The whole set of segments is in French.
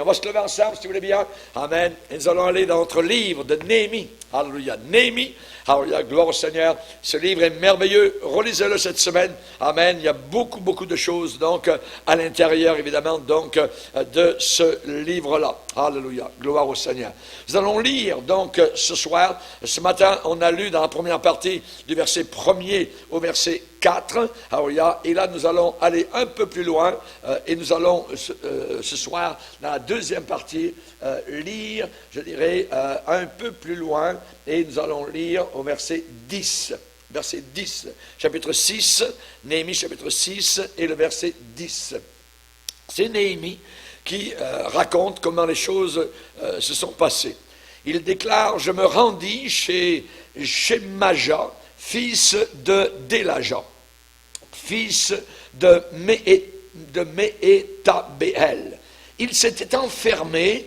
On va se lever ensemble, si vous voulez bien. Amen. Et nous allons aller dans notre livre de Néhémie. Alléluia. Néhémie. Alléluia. Gloire au Seigneur. Ce livre est merveilleux. Relisez-le cette semaine. Amen. Il y a beaucoup, beaucoup de choses, donc, à l'intérieur, évidemment, donc, de ce livre-là. Alléluia. Gloire au Seigneur. Nous allons lire, donc, ce soir. Ce matin, on a lu dans la première partie du verset 1er au verset 4. Alléluia. Et là, nous allons aller un peu plus loin et nous allons, ce soir, dans la deuxième partie, lire, je dirais, un peu plus loin, et nous allons lire au verset 10. Verset 10, chapitre 6, Néhémie chapitre 6 et le verset 10. C'est Néhémie qui raconte comment les choses se sont passées. Il déclare « Je me rendis chez Shemaja, fils de Délaja, fils de Méhétabéel. Il s'était enfermé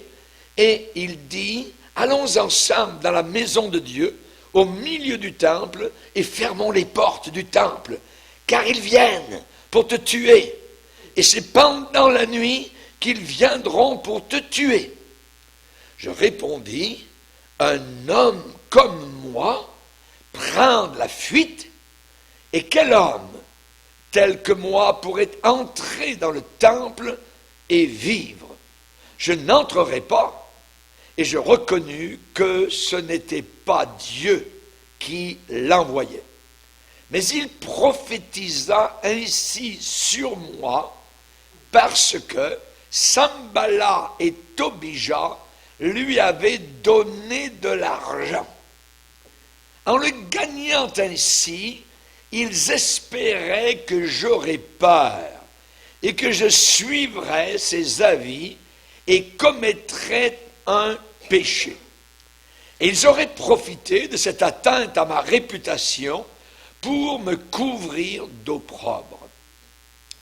et il dit, allons ensemble dans la maison de Dieu, au milieu du temple, et fermons les portes du temple, car ils viennent pour te tuer. Et c'est pendant la nuit qu'ils viendront pour te tuer. Je répondis, un homme comme moi prendre la fuite, et quel homme tel que moi pourrait entrer dans le temple et vivre? Je n'entrerai pas. Et je reconnus que ce n'était pas Dieu qui l'envoyait. Mais il prophétisa ainsi sur moi parce que Sambala et Tobija lui avaient donné de l'argent. En le gagnant ainsi, ils espéraient que j'aurais peur et que je suivrais ses avis et commettrais un péché. Et ils auraient profité de cette atteinte à ma réputation pour me couvrir d'opprobre.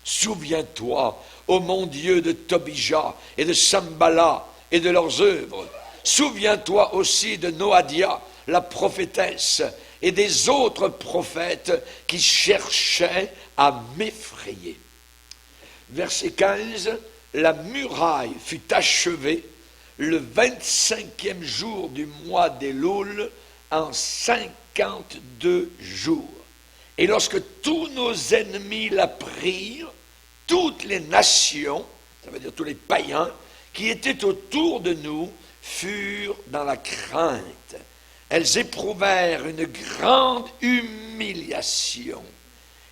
Souviens-toi, ô mon Dieu, de Tobija et de Sambala et de leurs œuvres. Souviens-toi aussi de Noadia, la prophétesse, et des autres prophètes qui cherchaient à m'effrayer. Verset 15, la muraille fut achevée le 25e jour du mois d'Éloul, en 52 jours. Et lorsque tous nos ennemis la prirent, toutes les nations, ça veut dire tous les païens, qui étaient autour de nous, furent dans la crainte. Elles éprouvèrent une grande humiliation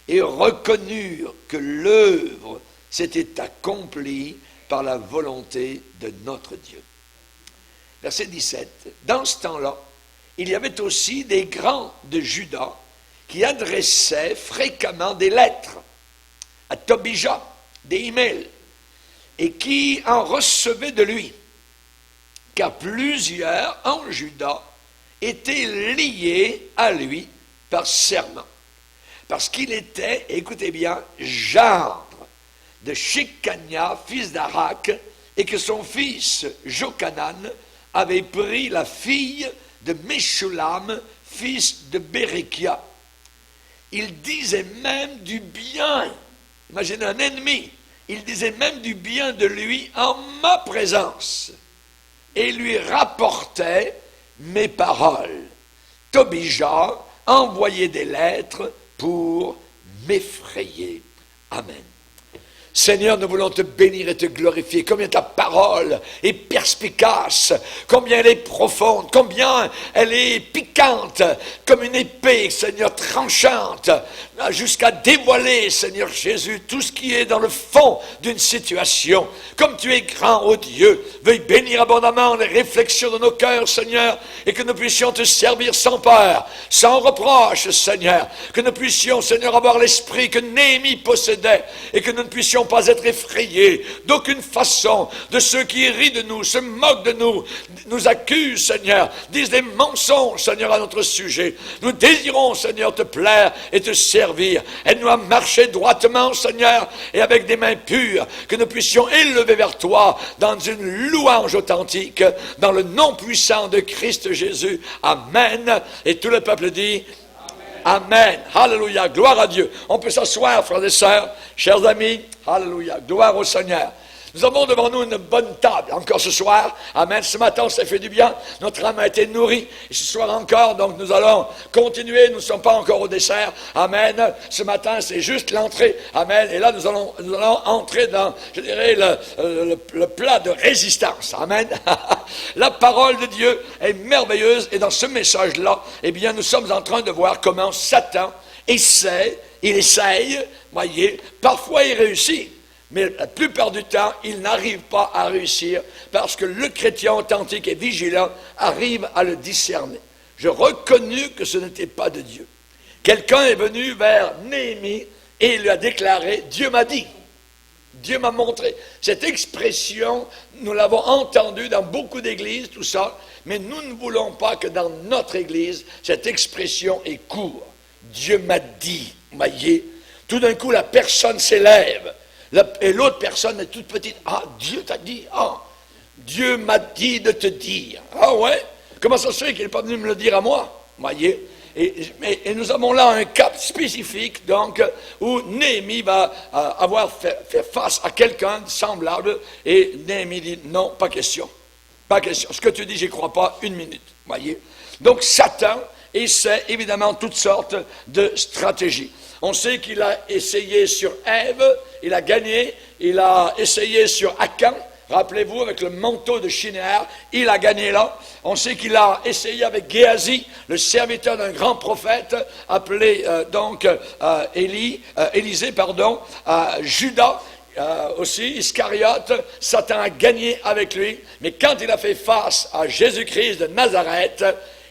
et reconnurent que l'œuvre s'était accomplie par la volonté de notre Dieu. Verset 17. Dans ce temps-là, il y avait aussi des grands de Juda qui adressaient fréquemment des lettres à Tobija, des emails, et qui en recevaient de lui, car plusieurs en Juda étaient liés à lui par serment, parce qu'il était, écoutez bien, gendre de Shekania, fils d'Arak, et que son fils Jochanan avait pris la fille de Meshulam, fils de Bérékia. Il disait même du bien, imaginez un ennemi, il disait même du bien de lui en ma présence, et lui rapportait mes paroles. Tobija envoyait des lettres pour m'effrayer. Amen. Seigneur, nous voulons te bénir et te glorifier. Combien ta parole est perspicace, combien elle est profonde, combien elle est piquante, comme une épée, Seigneur, tranchante, jusqu'à dévoiler, Seigneur Jésus, tout ce qui est dans le fond d'une situation. Comme tu es grand, ô Dieu, veuille bénir abondamment les réflexions de nos cœurs, Seigneur, et que nous puissions te servir sans peur, sans reproche, Seigneur, que nous puissions, Seigneur, avoir l'esprit que Néhémie possédait, et que nous ne puissions pas être effrayés d'aucune façon de ceux qui rient de nous, se moquent de nous, nous accusent, Seigneur, disent des mensonges, Seigneur, à notre sujet. Nous désirons, Seigneur, te plaire et te servir. Aide-nous à marcher droitement, Seigneur, et avec des mains pures, que nous puissions élever vers toi dans une louange authentique, dans le nom puissant de Christ Jésus. Amen. Et tout le peuple dit Amen. Alléluia. Gloire à Dieu. On peut s'asseoir, frères et sœurs, chers amis. Alléluia. Gloire au Seigneur. Nous avons devant nous une bonne table, encore ce soir. Amen. Ce matin, on s'est fait du bien. Notre âme a été nourrie. Et ce soir encore, donc nous allons continuer. Nous ne sommes pas encore au dessert. Amen. Ce matin, c'est juste l'entrée. Amen. Et là, nous allons entrer dans, je dirais, le plat de résistance. Amen. La parole de Dieu est merveilleuse. Et dans ce message-là, eh bien, nous sommes en train de voir comment Satan essaye, voyez, parfois il réussit. Mais la plupart du temps, il n'arrive pas à réussir parce que le chrétien authentique et vigilant arrive à le discerner. Je reconnus que ce n'était pas de Dieu. Quelqu'un est venu vers Néhémie et il lui a déclaré « Dieu m'a dit ». Dieu m'a montré. Cette expression, nous l'avons entendue dans beaucoup d'églises, tout ça, mais nous ne voulons pas que dans notre église, cette expression ait cours. Dieu m'a dit, voyez. Tout d'un coup, la personne s'élève. Et l'autre personne est toute petite. Ah, Dieu t'a dit. Ah, Dieu m'a dit de te dire. Ah ouais? Comment ça se fait qu'il n'est pas venu me le dire à moi? Voyez? Et nous avons là un cas spécifique, donc, où Néhémie va avoir fait face à quelqu'un de semblable. Et Néhémie dit, non, pas question. Pas question. Ce que tu dis, j'y crois pas une minute. Voyez? Donc, Satan essaie évidemment toutes sortes de stratégies. On sait qu'il a essayé sur Ève, il a gagné. Il a essayé sur Akan, rappelez-vous, avec le manteau de Shinéar, il a gagné là. On sait qu'il a essayé avec Géasi, le serviteur d'un grand prophète, appelé Élisée, Judas, aussi, Iscariote, Satan a gagné avec lui. Mais quand il a fait face à Jésus-Christ de Nazareth,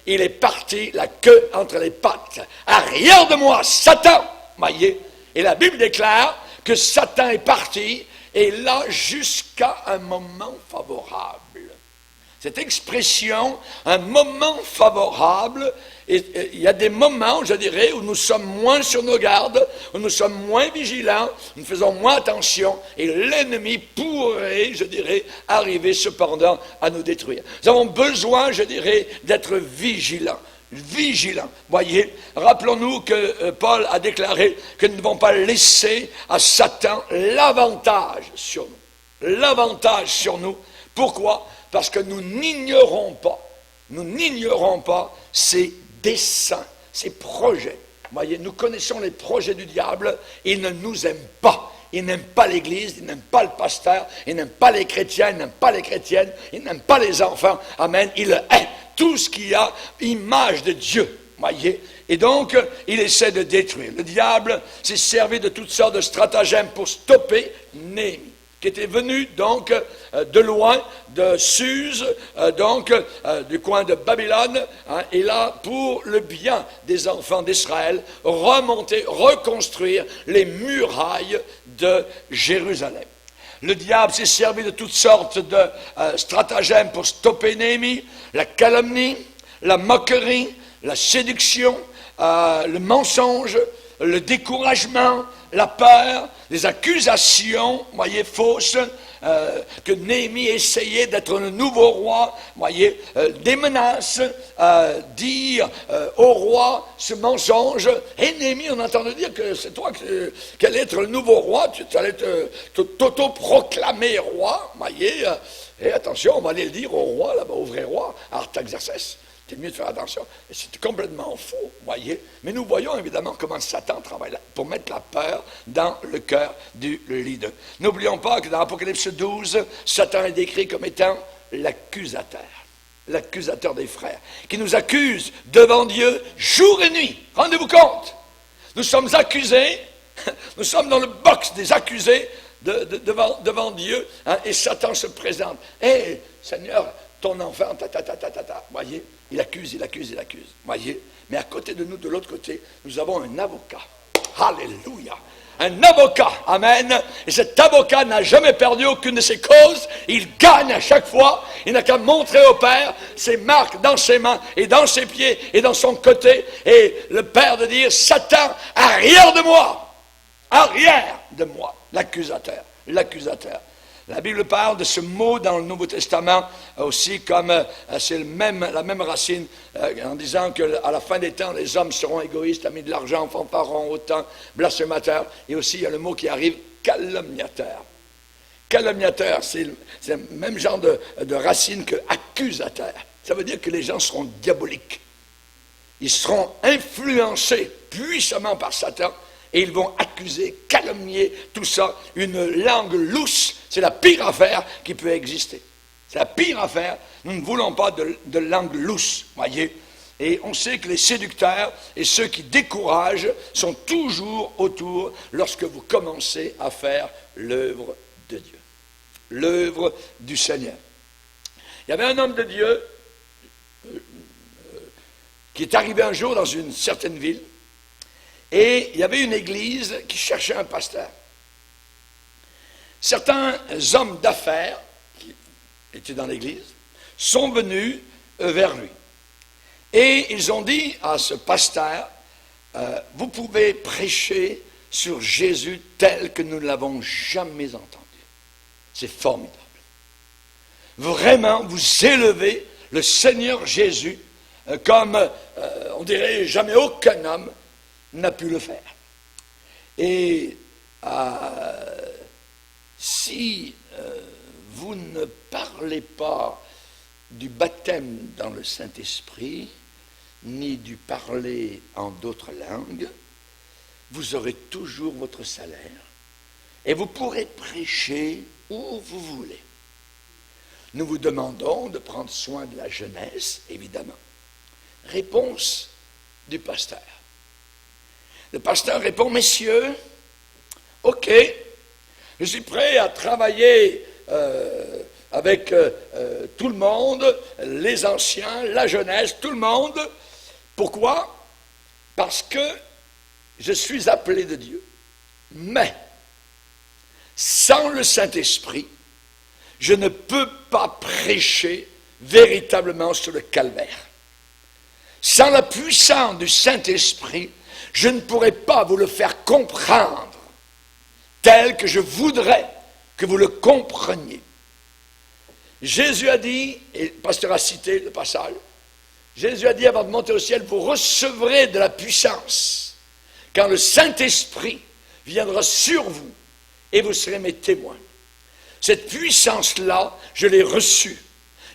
il est parti la queue entre les pattes. Arrière de moi, Satan! Voyez. Et la Bible déclare que Satan est parti, et là, jusqu'à un moment favorable. Cette expression, un moment favorable, il y a des moments, je dirais, où nous sommes moins sur nos gardes, où nous sommes moins vigilants, nous faisons moins attention, et l'ennemi pourrait, je dirais, arriver cependant à nous détruire. Nous avons besoin, je dirais, d'être vigilants. Vigilant. Voyez, rappelons-nous que Paul a déclaré que nous ne devons pas laisser à Satan l'avantage sur nous. L'avantage sur nous. Pourquoi? Parce que nous n'ignorons pas ses desseins, ses projets. Voyez, nous connaissons les projets du diable, il ne nous aime pas. Il n'aime pas l'Église, il n'aime pas le pasteur, il n'aime pas les chrétiens, il n'aime pas les chrétiennes, il n'aime pas les enfants. Amen. Il hait tout ce qui a image de Dieu. Voyez. Et donc, il essaie de détruire. Le diable s'est servi de toutes sortes de stratagèmes pour stopper Néhémie, qui était venu donc de loin, de Suse, du coin de Babylone, et là, pour le bien des enfants d'Israël, reconstruire les murailles de Jérusalem. Le diable s'est servi de toutes sortes de stratagèmes pour stopper Néhémie, la calomnie, la moquerie, la séduction, le mensonge, le découragement, la peur, les accusations, voyez, fausses, que Néhémie essayait d'être le nouveau roi, voyez, des menaces, dire au roi ce mensonge. Et Néhémie, on entend dire que c'est toi qui allais être le nouveau roi, tu allais t'auto-proclamer roi, voyez. Et attention, on va aller le dire au roi, là-bas, au vrai roi, Artaxerxès. C'est mieux de faire attention. C'est complètement faux, voyez. Mais nous voyons évidemment comment Satan travaille là, pour mettre la peur dans le cœur du leader. N'oublions pas que dans Apocalypse 12, Satan est décrit comme étant l'accusateur des frères, qui nous accuse devant Dieu jour et nuit. Rendez-vous compte, nous sommes accusés, nous sommes dans le box des accusés devant Dieu, et Satan se présente. Hé, Seigneur, ton enfant, voyez, il accuse, voyez. Mais à côté de nous, de l'autre côté, nous avons un avocat. Alléluia. Un avocat, amen. Et cet avocat n'a jamais perdu aucune de ses causes. Il gagne à chaque fois. Il n'a qu'à montrer au Père ses marques dans ses mains et dans ses pieds et dans son côté. Et le Père de dire, Satan, arrière de moi, l'accusateur. La Bible parle de ce mot dans le Nouveau Testament aussi comme c'est la même racine en disant qu'à la fin des temps, les hommes seront égoïstes, amis de l'argent, fanfarons, autant, blasphémateurs. Et aussi, il y a le mot qui arrive, calomniateur. calomniateur, c'est le même genre de racine que accusateur. Ça veut dire que les gens seront diaboliques. Ils seront influencés puissamment par Satan et ils vont accuser, calomnier, tout ça. Une langue lousse, c'est la pire affaire qui peut exister. C'est la pire affaire. Nous ne voulons pas de langue lousse, voyez. Et on sait que les séducteurs et ceux qui découragent sont toujours autour lorsque vous commencez à faire l'œuvre de Dieu, l'œuvre du Seigneur. Il y avait un homme de Dieu qui est arrivé un jour dans une certaine ville, et il y avait une église qui cherchait un pasteur. Certains hommes d'affaires qui étaient dans l'église sont venus vers lui. Et ils ont dit à ce pasteur, vous pouvez prêcher sur Jésus tel que nous ne l'avons jamais entendu. C'est formidable. Vraiment, vous élevez le Seigneur Jésus comme, on dirait, jamais aucun homme n'a pu le faire. Et si vous ne parlez pas du baptême dans le Saint-Esprit, ni du parler en d'autres langues, vous aurez toujours votre salaire et vous pourrez prêcher où vous voulez. Nous vous demandons de prendre soin de la jeunesse, évidemment. Réponse du pasteur. Le pasteur répond, messieurs, ok, je suis prêt à travailler avec tout le monde, les anciens, la jeunesse, tout le monde. Pourquoi? Parce que je suis appelé de Dieu. Mais, sans le Saint-Esprit, je ne peux pas prêcher véritablement sur le calvaire. Sans la puissance du Saint-Esprit, je ne pourrais pas vous le faire comprendre tel que je voudrais que vous le compreniez. Jésus a dit, et le pasteur a cité le passage, Jésus a dit avant de monter au ciel, vous recevrez de la puissance quand le Saint-Esprit viendra sur vous et vous serez mes témoins. Cette puissance-là, je l'ai reçue.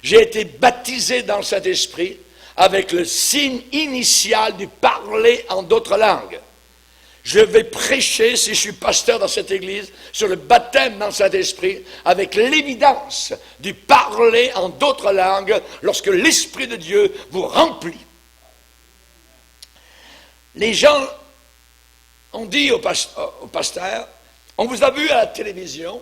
J'ai été baptisé dans le Saint-Esprit avec le signe initial du parler en d'autres langues. Je vais prêcher, si je suis pasteur dans cette église, sur le baptême dans le Saint-Esprit, avec l'évidence du parler en d'autres langues lorsque l'Esprit de Dieu vous remplit. Les gens ont dit au pasteur, on vous a vu à la télévision,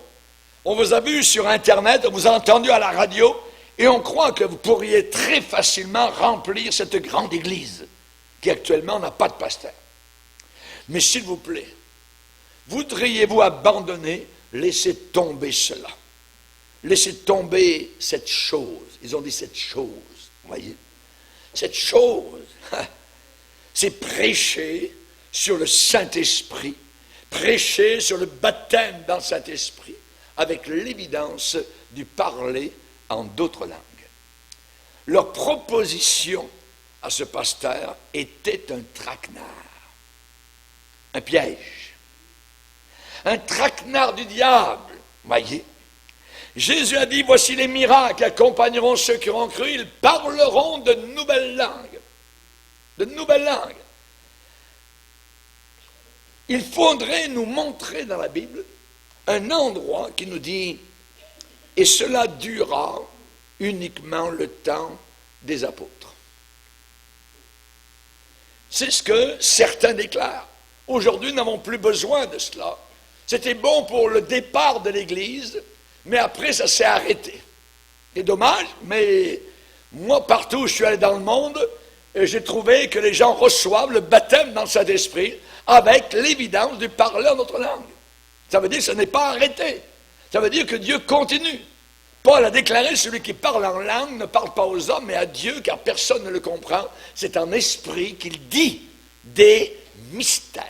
on vous a vu sur Internet, on vous a entendu à la radio, et on croit que vous pourriez très facilement remplir cette grande église, qui actuellement n'a pas de pasteur. Mais s'il vous plaît, voudriez-vous abandonner, laisser tomber cela? Laissez tomber cette chose. Ils ont dit cette chose, voyez. Cette chose, c'est prêcher sur le Saint-Esprit, prêcher sur le baptême dans le Saint-Esprit, avec l'évidence du parler en d'autres langues. Leur proposition à ce pasteur était un traquenard. Un piège, un traquenard du diable, voyez. Jésus a dit, voici les miracles qui accompagneront ceux qui auront cru, ils parleront de nouvelles langues, de nouvelles langues. Il faudrait nous montrer dans la Bible un endroit qui nous dit, et cela durera uniquement le temps des apôtres. C'est ce que certains déclarent. Aujourd'hui, nous n'avons plus besoin de cela. C'était bon pour le départ de l'Église, mais après, ça s'est arrêté. C'est dommage, mais moi, partout où je suis allé dans le monde, j'ai trouvé que les gens reçoivent le baptême dans le Saint-Esprit avec l'évidence du parler en notre langue. Ça veut dire que ça n'est pas arrêté. Ça veut dire que Dieu continue. Paul a déclaré, celui qui parle en langue ne parle pas aux hommes, mais à Dieu, car personne ne le comprend. C'est en esprit qu'il dit des mystères.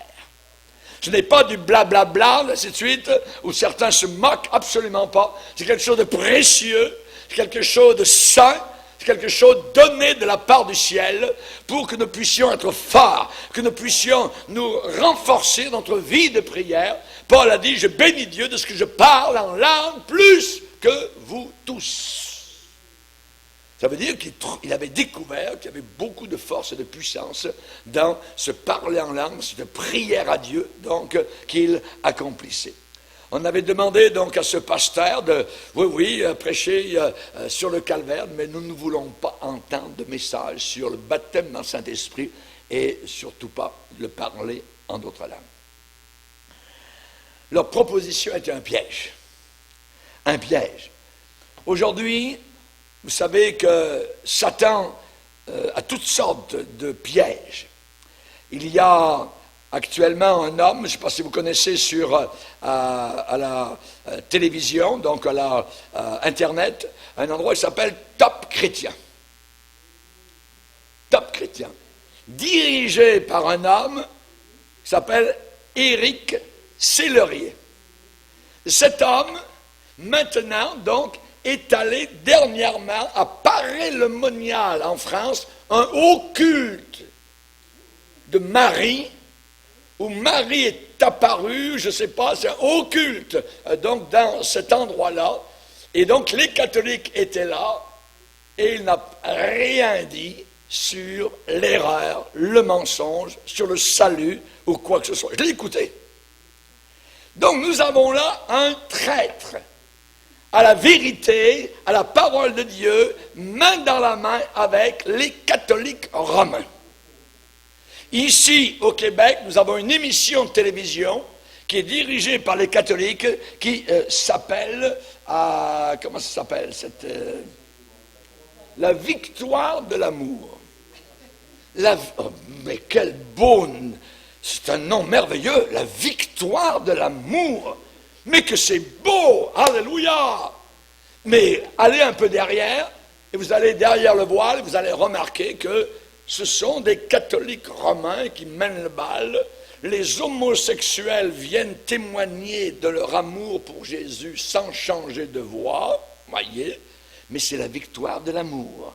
Ce n'est pas du blablabla, ainsi de suite, où certains se moquent, absolument pas. C'est quelque chose de précieux, c'est quelque chose de saint, c'est quelque chose donné de la part du ciel pour que nous puissions être forts, que nous puissions nous renforcer dans notre vie de prière, Paul a dit, je bénis Dieu de ce que je parle en langue plus que vous tous. Ça veut dire qu'il avait découvert qu'il y avait beaucoup de force et de puissance dans ce parler en langue, cette prière à Dieu, donc, qu'il accomplissait. On avait demandé donc à ce pasteur de, prêcher sur le calvaire, mais nous ne voulons pas entendre de message sur le baptême dans le Saint-Esprit et surtout pas le parler en d'autres langues. Leur proposition était un piège. Un piège. Aujourd'hui, vous savez que Satan a toutes sortes de pièges. Il y a actuellement un homme, je ne sais pas si vous connaissez à la télévision, donc à la Internet, un endroit qui s'appelle Top Chrétien. Top Chrétien. Dirigé par un homme qui s'appelle Éric Sellerier. Cet homme, maintenant, donc, est allé dernièrement à Paray-le-Monial, en France, un haut culte de Marie, où Marie est apparue, je ne sais pas, c'est un haut culte, donc dans cet endroit-là. Et donc les catholiques étaient là, et il n'a rien dit sur l'erreur, le mensonge, sur le salut, ou quoi que ce soit. Je l'ai écouté. Donc nous avons là un traître à la vérité, à la parole de Dieu, main dans la main avec les catholiques romains. Ici, au Québec, nous avons une émission de télévision qui est dirigée par les catholiques, qui s'appelle, comment ça s'appelle, La victoire de l'amour. Mais quel beau, c'est un nom merveilleux, la victoire de l'amour. Mais que c'est beau, alléluia! Mais allez un peu derrière, et vous allez derrière le voile, vous allez remarquer que ce sont des catholiques romains qui mènent le bal. Les homosexuels viennent témoigner de leur amour pour Jésus sans changer de voix, voyez, mais c'est la victoire de l'amour.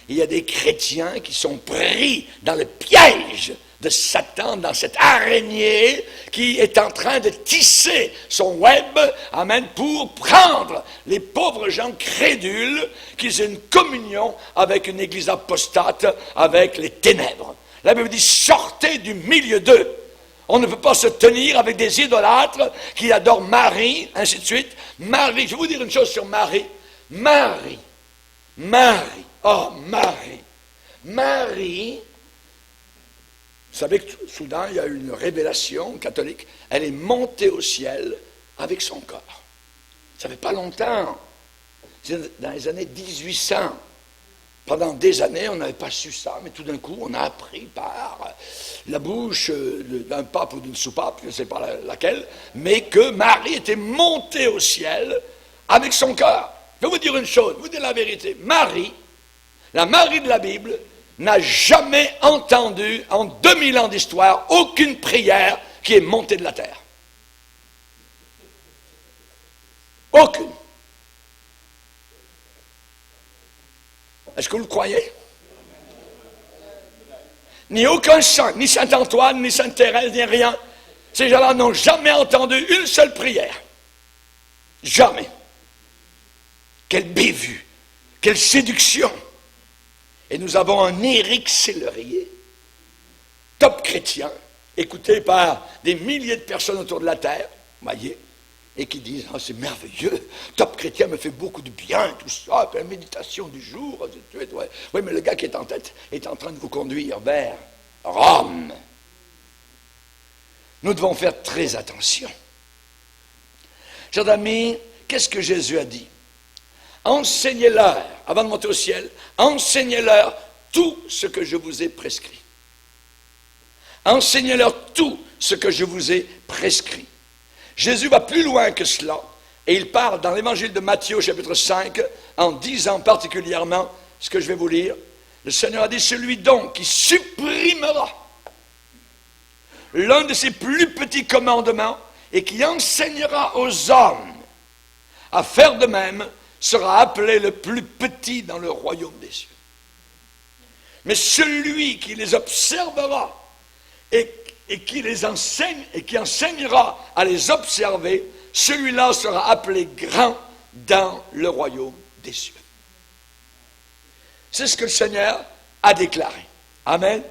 Il y a des chrétiens qui sont pris dans le piège de Satan, dans cette araignée qui est en train de tisser son web, amen, pour prendre les pauvres gens crédules qu'ils aient une communion avec une église apostate, avec les ténèbres. La Bible dit, sortez du milieu d'eux. On ne peut pas se tenir avec des idolâtres qui adorent Marie, ainsi de suite. Marie, je vais vous dire une chose sur Marie. Marie, vous savez que soudain, il y a eu une révélation catholique. Elle est montée au ciel avec son corps. Ça ne fait pas longtemps. C'est dans les années 1800. Pendant des années, on n'avait pas su ça, mais tout d'un coup, on a appris par la bouche d'un pape ou d'une soupape, je ne sais pas laquelle, mais que Marie était montée au ciel avec son corps. Je vais vous dire une chose, je vais vous dire la vérité. Marie, la Marie de la Bible, n'a jamais entendu, en 2000 ans d'histoire, aucune prière qui est montée de la terre. Aucune. Est-ce que vous le croyez? Ni aucun saint, ni Saint Antoine, ni Sainte Thérèse, ni rien. Ces gens-là n'ont jamais entendu une seule prière. Jamais. Quelle bévue, quelle séduction. Et nous avons un Éric Sellerier, top chrétien, écouté par des milliers de personnes autour de la terre, voyez, et qui disent, ah, c'est merveilleux, top chrétien me fait beaucoup de bien, tout ça, puis la méditation du jour, ouais. Oui, mais le gars qui est en tête est en train de vous conduire vers Rome. Nous devons faire très attention. Chers amis, qu'est-ce que Jésus a dit? Enseignez-leur, avant de monter au ciel, enseignez-leur tout ce que je vous ai prescrit. Enseignez-leur tout ce que je vous ai prescrit. Jésus va plus loin que cela, et il parle dans l'évangile de Matthieu, chapitre 5, en disant particulièrement ce que je vais vous lire. Le Seigneur a dit, celui donc qui supprimera l'un de ses plus petits commandements et qui enseignera aux hommes à faire de même, sera appelé le plus petit dans le royaume des cieux. Mais celui qui les observera et et qui les enseigne et qui enseignera à les observer, celui-là sera appelé grand dans le royaume des cieux. C'est ce que le Seigneur a déclaré. Amen.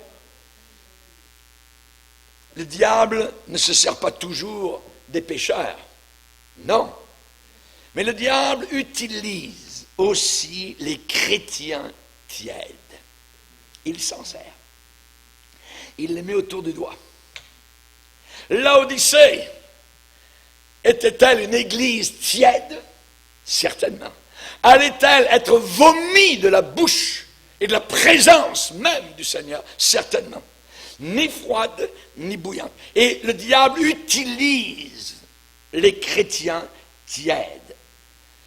Le diable ne se sert pas toujours des pécheurs. Non. Mais le diable utilise aussi les chrétiens tièdes. Il s'en sert. Il les met autour du doigt. Laodicée était-elle une église tiède? Certainement. Allait-elle être vomie de la bouche et de la présence même du Seigneur? Certainement. Ni froide, ni bouillante. Et le diable utilise les chrétiens tièdes.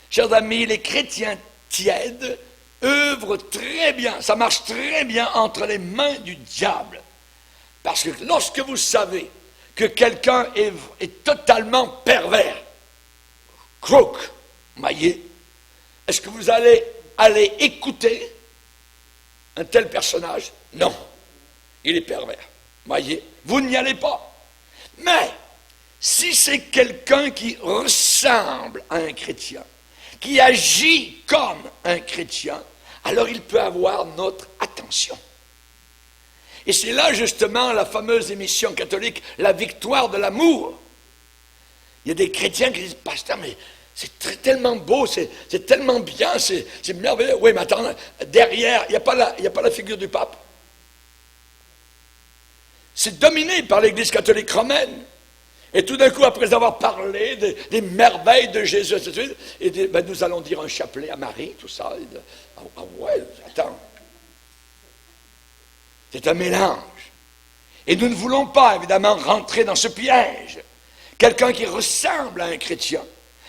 Chers amis, les chrétiens tièdes œuvrent très bien, ça marche très bien entre les mains du diable. Parce que lorsque vous savez que quelqu'un est totalement pervers, crook, maillé, est-ce que vous allez écouter un tel personnage? Non. Il est pervers. Voyez, vous n'y allez pas. Mais, si c'est quelqu'un qui ressemble à un chrétien, qui agit comme un chrétien, alors il peut avoir notre attention. Et c'est là justement la fameuse émission catholique, La victoire de l'amour. Il y a des chrétiens qui disent, pasteur, mais c'est tellement beau, c'est tellement bien, c'est merveilleux. Oui, mais attends, derrière, il n'y a pas la figure du pape. C'est dominé par l'Église catholique romaine. Et tout d'un coup, après avoir parlé des merveilles de Jésus, et nous allons dire un chapelet à Marie, tout ça. Ah ouais, attends. C'est un mélange. Et nous ne voulons pas, évidemment, rentrer dans ce piège. Quelqu'un qui ressemble à un chrétien,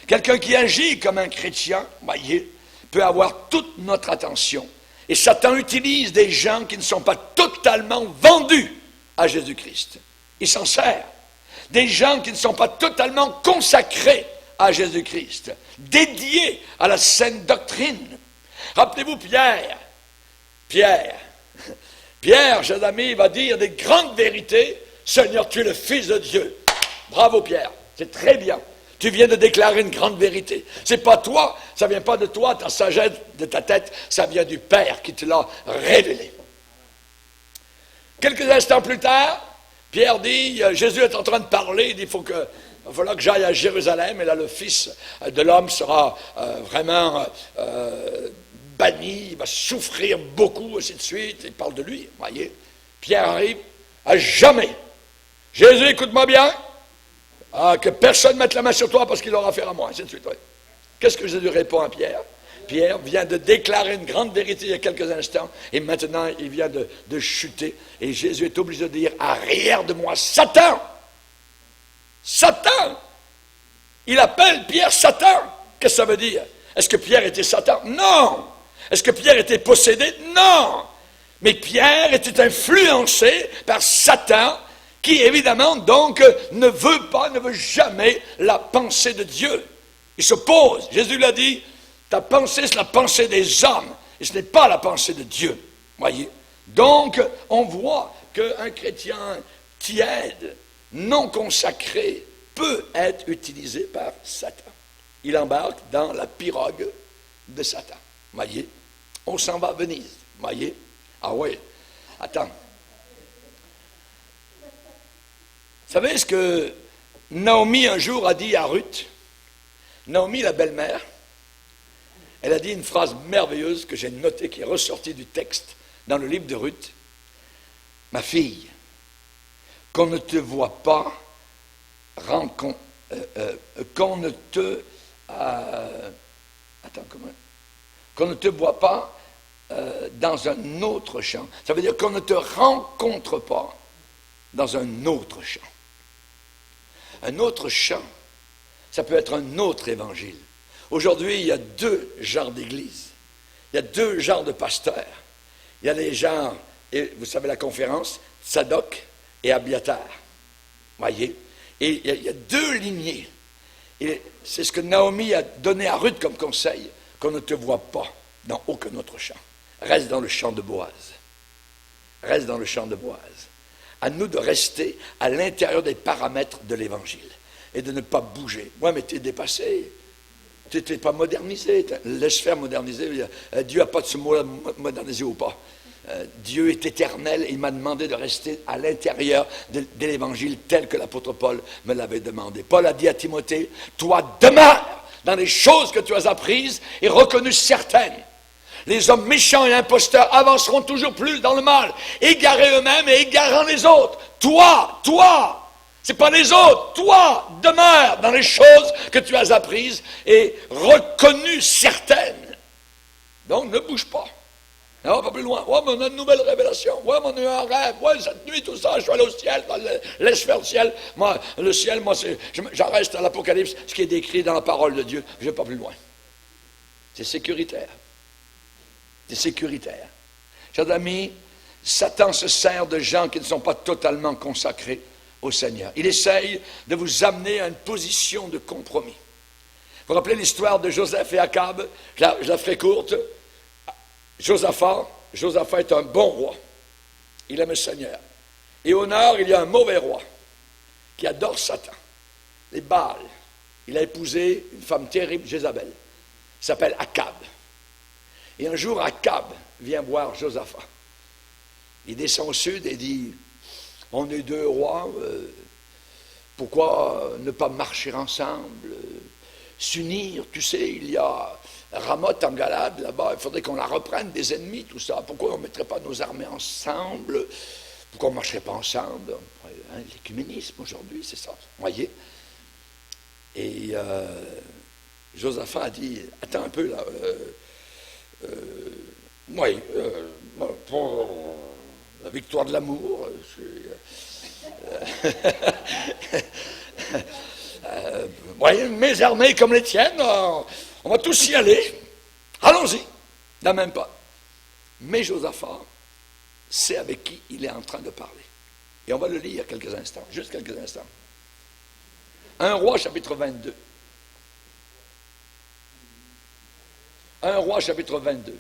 quelqu'un qui agit comme un chrétien, voyez, peut avoir toute notre attention. Et Satan utilise des gens qui ne sont pas totalement vendus à Jésus-Christ. Il s'en sert. Des gens qui ne sont pas totalement consacrés à Jésus-Christ, dédiés à la saine doctrine. Rappelez-vous Pierre, chers amis, va dire des grandes vérités. Seigneur, tu es le Fils de Dieu. Bravo Pierre, c'est très bien. Tu viens de déclarer une grande vérité. C'est pas toi, ça vient pas de toi, ta sagesse de ta tête, ça vient du Père qui te l'a révélé. Quelques instants plus tard, Pierre dit, Jésus est en train de parler, il dit, il va falloir que j'aille à Jérusalem, et là le Fils de l'homme sera vraiment banni, il va souffrir beaucoup, ainsi de suite, il parle de lui, voyez. Pierre arrive, à jamais. Jésus, écoute-moi bien, que personne ne mette la main sur toi parce qu'il aura affaire à moi, ainsi de suite. Ouais. Qu'est-ce que Jésus répond à Pierre? Pierre vient de déclarer une grande vérité il y a quelques instants, et maintenant il vient de chuter, et Jésus est obligé de dire, arrière de moi, Satan! Satan! Il appelle Pierre Satan. Qu'est-ce que ça veut dire? Est-ce que Pierre était Satan? Non! Est-ce que Pierre était possédé? Non! Mais Pierre était influencé par Satan, qui évidemment donc ne veut jamais la pensée de Dieu. Il s'oppose. Jésus l'a dit, ta pensée, c'est la pensée des hommes, et ce n'est pas la pensée de Dieu. Voyez? Donc, on voit qu'un chrétien tiède, non consacré, peut être utilisé par Satan. Il embarque dans la pirogue de Satan. Voyez? On s'en va à Venise. Voyez? Ah oui. Attends. Vous savez ce que Naomi un jour a dit à Ruth? Naomi, la belle-mère, elle a dit une phrase merveilleuse que j'ai notée, qui est ressortie du texte dans le livre de Ruth. Ma fille, qu'on ne te voit pas, qu'on ne te voit pas dans un autre champ. Ça veut dire qu'on ne te rencontre pas dans un autre champ. Un autre champ, ça peut être un autre évangile. Aujourd'hui, il y a deux genres d'églises. Il y a deux genres de pasteurs. Il y a les genres, et vous savez la conférence, Tsadok et Abiatar. Voyez? Et il y a deux lignées. Et c'est ce que Naomi a donné à Ruth comme conseil, qu'on ne te voit pas dans aucun autre champ. Reste dans le champ de Boaz. Reste dans le champ de Boaz. à nous de rester à l'intérieur des paramètres de l'Évangile et de ne pas bouger. Ouais, mais tu es dépassé. Tu n'es pas modernisé. Laisse faire moderniser. Dieu n'a pas de ce mot moderniser ou pas. Dieu est éternel et il m'a demandé de rester à l'intérieur de l'Évangile tel que l'apôtre Paul me l'avait demandé. Paul a dit à Timothée, toi demeure dans les choses que tu as apprises et reconnues certaines. Les hommes méchants et imposteurs avanceront toujours plus dans le mal, égarés eux-mêmes et égarant les autres. Toi, c'est pas les autres, toi, demeure dans les choses que tu as apprises et reconnues certaines. Donc, ne bouge pas. Non, pas plus loin. Ouais, mais on a une nouvelle révélation. Ouais, mais on a eu un rêve. Ouais, cette nuit, tout ça, je suis allé au ciel. Laisse faire le ciel. Moi, le ciel, j'en reste à l'Apocalypse, ce qui est décrit dans la parole de Dieu. Je ne vais pas plus loin. C'est sécuritaire. C'est sécuritaire. Chers amis, Satan se sert de gens qui ne sont pas totalement consacrés au Seigneur. Il essaye de vous amener à une position de compromis. Vous vous rappelez l'histoire de Joseph et Akab? Je la ferai courte. Josaphat est un bon roi. Il aime le Seigneur. Et au nord, il y a un mauvais roi qui adore Satan. Les Baals. Il a épousé une femme terrible, Jézabel. Il s'appelle Akab. Et un jour, Akab vient voir Josaphat. Il descend au sud et dit, on est deux rois, pourquoi ne pas marcher ensemble, s'unir? Tu sais, il y a Ramoth en Galade, là-bas, il faudrait qu'on la reprenne des ennemis, tout ça. Pourquoi on ne mettrait pas nos armées ensemble? Pourquoi on ne marcherait pas ensemble? Hein, l'écuménisme aujourd'hui, c'est ça, voyez? Et Josaphat a dit, attends un peu là, oui, pour la victoire de l'amour, voyez, mes armées comme les tiennes, on va tous y aller. Allons-y. N'a même pas. Mais Josaphat sait avec qui il est en train de parler. Et on va le lire quelques instants, juste quelques instants. 1 Roi, chapitre 22. 1 Roi, chapitre 22.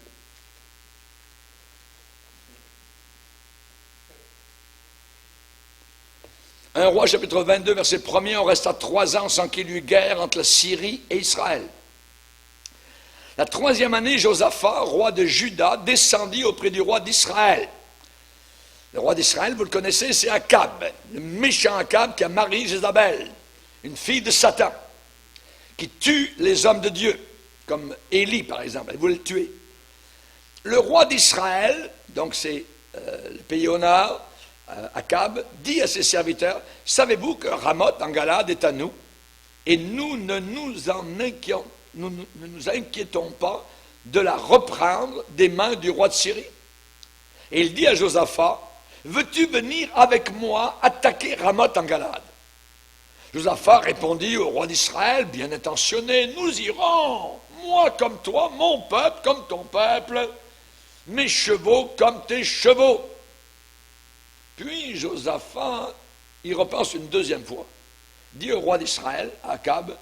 Un Roi, chapitre 22, verset 1er, on resta 3 ans sans qu'il y eût guerre entre la Syrie et Israël. La 3e année, Josaphat, roi de Juda, descendit auprès du roi d'Israël. Le roi d'Israël, vous le connaissez, c'est Akab, le méchant Akab qui a marié Jézabel, une fille de Satan, qui tue les hommes de Dieu, comme Élie par exemple, elle voulait le tuer. Le roi d'Israël, donc c'est le pays au nord, Akab, dit à ses serviteurs, savez-vous que Ramoth en Galade est à nous, et nous ne nous inquiétons pas de la reprendre des mains du roi de Syrie? Et il dit à Josaphat, veux-tu venir avec moi attaquer Ramoth en Galade? Josaphat répondit au roi d'Israël, bien intentionné, nous irons, moi comme toi, mon peuple comme ton peuple, mes chevaux comme tes chevaux. Puis Josaphat, il repense une deuxième fois, dit au roi d'Israël, à Akab,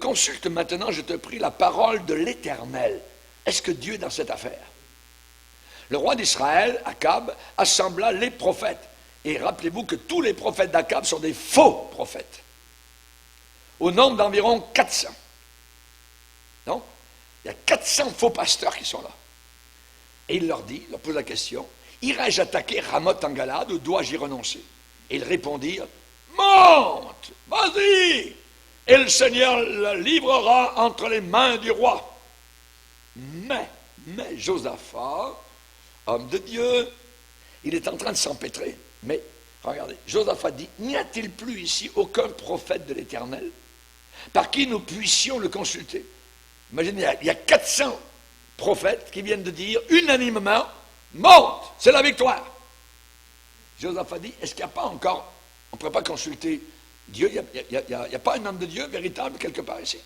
consulte maintenant, je te prie, la parole de l'Éternel. Est-ce que Dieu est dans cette affaire? Le roi d'Israël, Akab, assembla les prophètes. Et rappelez-vous que tous les prophètes d'Akab sont des faux prophètes. Au nombre d'environ 400. Donc, il y a 400 faux pasteurs qui sont là. Et il leur dit, il leur pose la question, irai-je attaquer Ramoth en Galade ou dois-je y renoncer? Et ils répondirent, monte, vas-y, et le Seigneur le livrera entre les mains du roi. Mais Josaphat, homme de Dieu, il est en train de s'empêtrer. Mais, regardez, Josaphat dit, n'y a-t-il plus ici aucun prophète de l'Éternel par qui nous puissions le consulter? Imaginez, il y a 400 prophètes qui viennent de dire unanimement, monte, c'est la victoire. Josaphat dit, est-ce qu'il n'y a pas encore, on ne pourrait pas consulter Dieu, il n'y a pas un homme de Dieu véritable quelque part ici?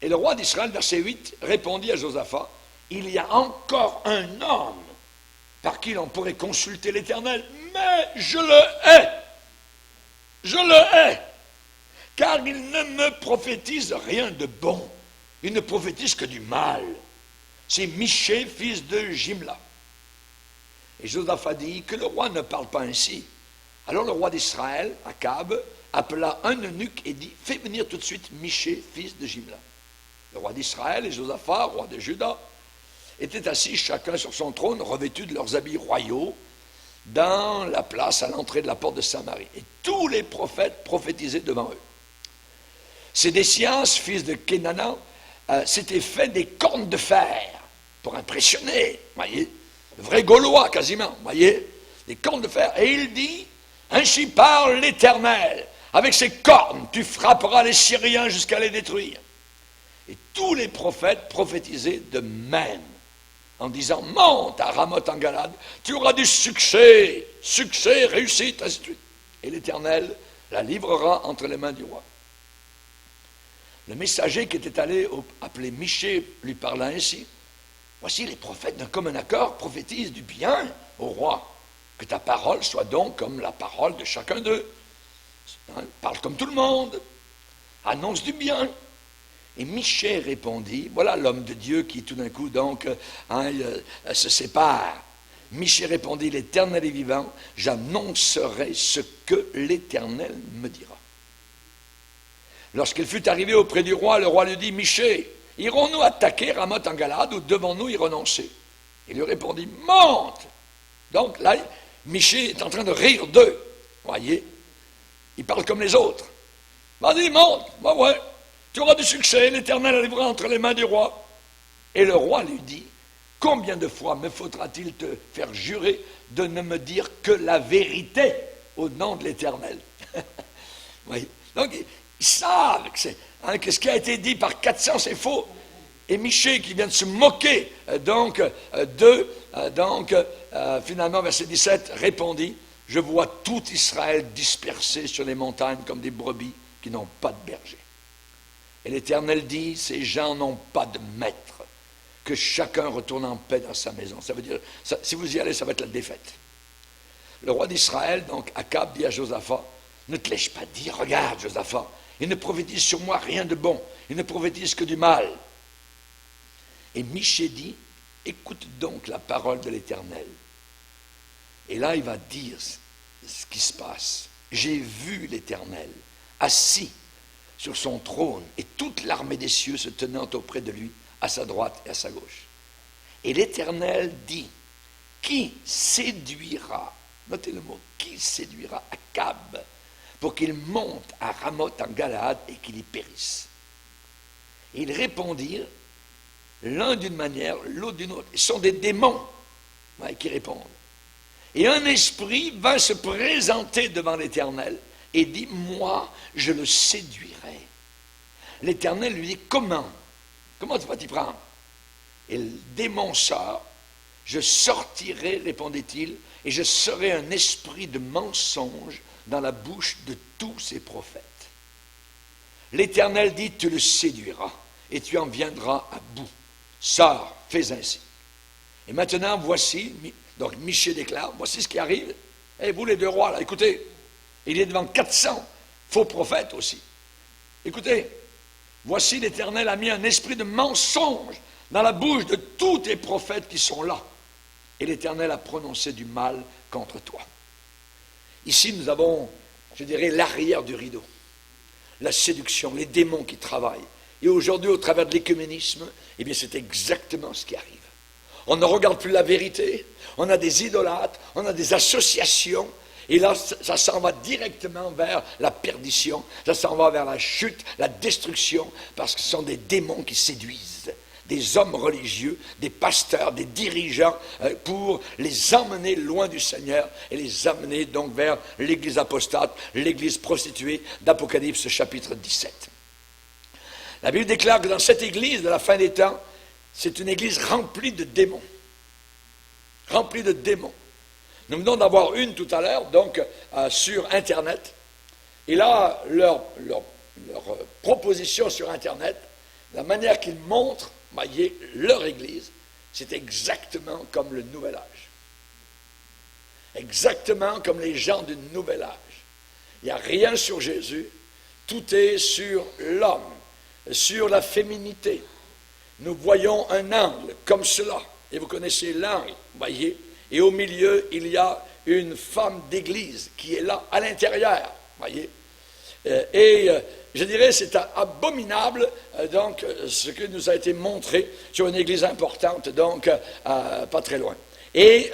Et le roi d'Israël, verset 8, répondit à Josaphat, il y a encore un homme par qui l'on pourrait consulter l'Éternel, mais je le hais, car il ne me prophétise rien de bon, il ne prophétise que du mal. C'est Michée, fils de Jimla. Et Josaphat dit que le roi ne parle pas ainsi. Alors le roi d'Israël, Akab, appela un eunuque et dit, fais venir tout de suite Michée, fils de Jimla. Le roi d'Israël et Josaphat, roi de Juda, étaient assis chacun sur son trône, revêtus de leurs habits royaux, dans la place à l'entrée de la porte de Samarie. Et tous les prophètes prophétisaient devant eux. Sédécias, fils de Kénana, s'était fait des cornes de fer pour impressionner, voyez, le vrai Gaulois quasiment, voyez, des cornes de fer. Et il dit, ainsi parle l'Éternel, avec ses cornes, tu frapperas les Syriens jusqu'à les détruire. Et tous les prophètes prophétisaient de même, en disant, monte à Ramoth en Galade, tu auras du succès, réussite, ainsi de suite. Et l'Éternel la livrera entre les mains du roi. Le messager qui était allé appeler Michée lui parla ainsi, voici les prophètes d'un commun accord prophétisent du bien au roi, que ta parole soit donc comme la parole de chacun d'eux. Parle comme tout le monde, annonce du bien. Et Michée répondit, voilà l'homme de Dieu qui tout d'un coup donc se sépare. Michée répondit, l'Éternel est vivant, j'annoncerai ce que l'Éternel me dira. Lorsqu'il fut arrivé auprès du roi, le roi lui dit, Michée, irons-nous attaquer Ramoth en Galade ou devons-nous y renoncer? Il lui répondit, monte. Donc là, Michée est en train de rire d'eux. Voyez, il parle comme les autres. Vas-y, monte. Bah ouais, tu auras du succès, l'Éternel arrivera entre les mains du roi. Et le roi lui dit, combien de fois me faudra-t-il te faire jurer de ne me dire que la vérité au nom de l'Éternel? Oui. Donc, ils savent que ce qui a été dit par 400, c'est faux. Et Michée, qui vient de se moquer finalement, verset 17, répondit, je vois tout Israël dispersé sur les montagnes comme des brebis qui n'ont pas de berger. Et l'Éternel dit, ces gens n'ont pas de maître, que chacun retourne en paix dans sa maison. Ça veut dire, si vous y allez, ça va être la défaite. Le roi d'Israël, donc Akab, dit à Josaphat, ne te laisse pas dire, regarde Josaphat, il ne prophétise sur moi rien de bon, il ne prophétise que du mal. Et Michée dit, écoute donc la parole de l'Éternel. Et là, il va dire ce qui se passe. J'ai vu l'Éternel assis sur son trône et toute l'armée des cieux se tenant auprès de lui, à sa droite et à sa gauche. Et l'Éternel dit, qui séduira, notez le mot, qui séduira Akab pour qu'il monte à Ramoth en Galade et qu'il y périsse? Et ils répondirent, l'un d'une manière, l'autre d'une autre. Ce sont des démons qui répondent. Et un esprit va se présenter devant l'Éternel et dit, moi, je le séduirai. L'Éternel lui dit, comment tu vas t'y prendre? Et le démon sort, je sortirai, répondait-il, et je serai un esprit de mensonge dans la bouche de tous ces prophètes. L'Éternel dit, tu le séduiras, et tu en viendras à bout. Sors, fais ainsi. Et maintenant, voici, donc Michée déclare, voici ce qui arrive. Et vous les deux rois, là, écoutez, il est devant 400 faux prophètes aussi. Écoutez, voici l'Éternel a mis un esprit de mensonge dans la bouche de tous tes prophètes qui sont là. Et l'Éternel a prononcé du mal contre toi. Ici, nous avons, je dirais, l'arrière du rideau. La séduction, les démons qui travaillent. Et aujourd'hui, au travers de l'écuménisme, eh bien, c'est exactement ce qui arrive. On ne regarde plus la vérité, on a des idolâtres, on a des associations, et là, ça s'en va directement vers la perdition, ça s'en va vers la chute, la destruction, parce que ce sont des démons qui séduisent, des hommes religieux, des pasteurs, des dirigeants, pour les emmener loin du Seigneur, et les amener donc vers l'église apostate, l'église prostituée d'Apocalypse chapitre 17. La Bible déclare que dans cette église de la fin des temps, c'est une église remplie de démons. Remplie de démons. Nous venons d'avoir une tout à l'heure, donc sur Internet. Et là, leur proposition sur Internet, la manière qu'ils montrent, voyez, leur église, c'est exactement comme le nouvel âge. Exactement comme les gens du nouvel âge. Il n'y a rien sur Jésus, tout est sur l'homme, sur la féminité. Nous voyons un angle comme cela, et vous connaissez l'angle, voyez, et au milieu, il y a une femme d'église qui est là, à l'intérieur, voyez. Je dirais, c'est abominable, donc, ce qui nous a été montré sur une église importante, donc, pas très loin. Et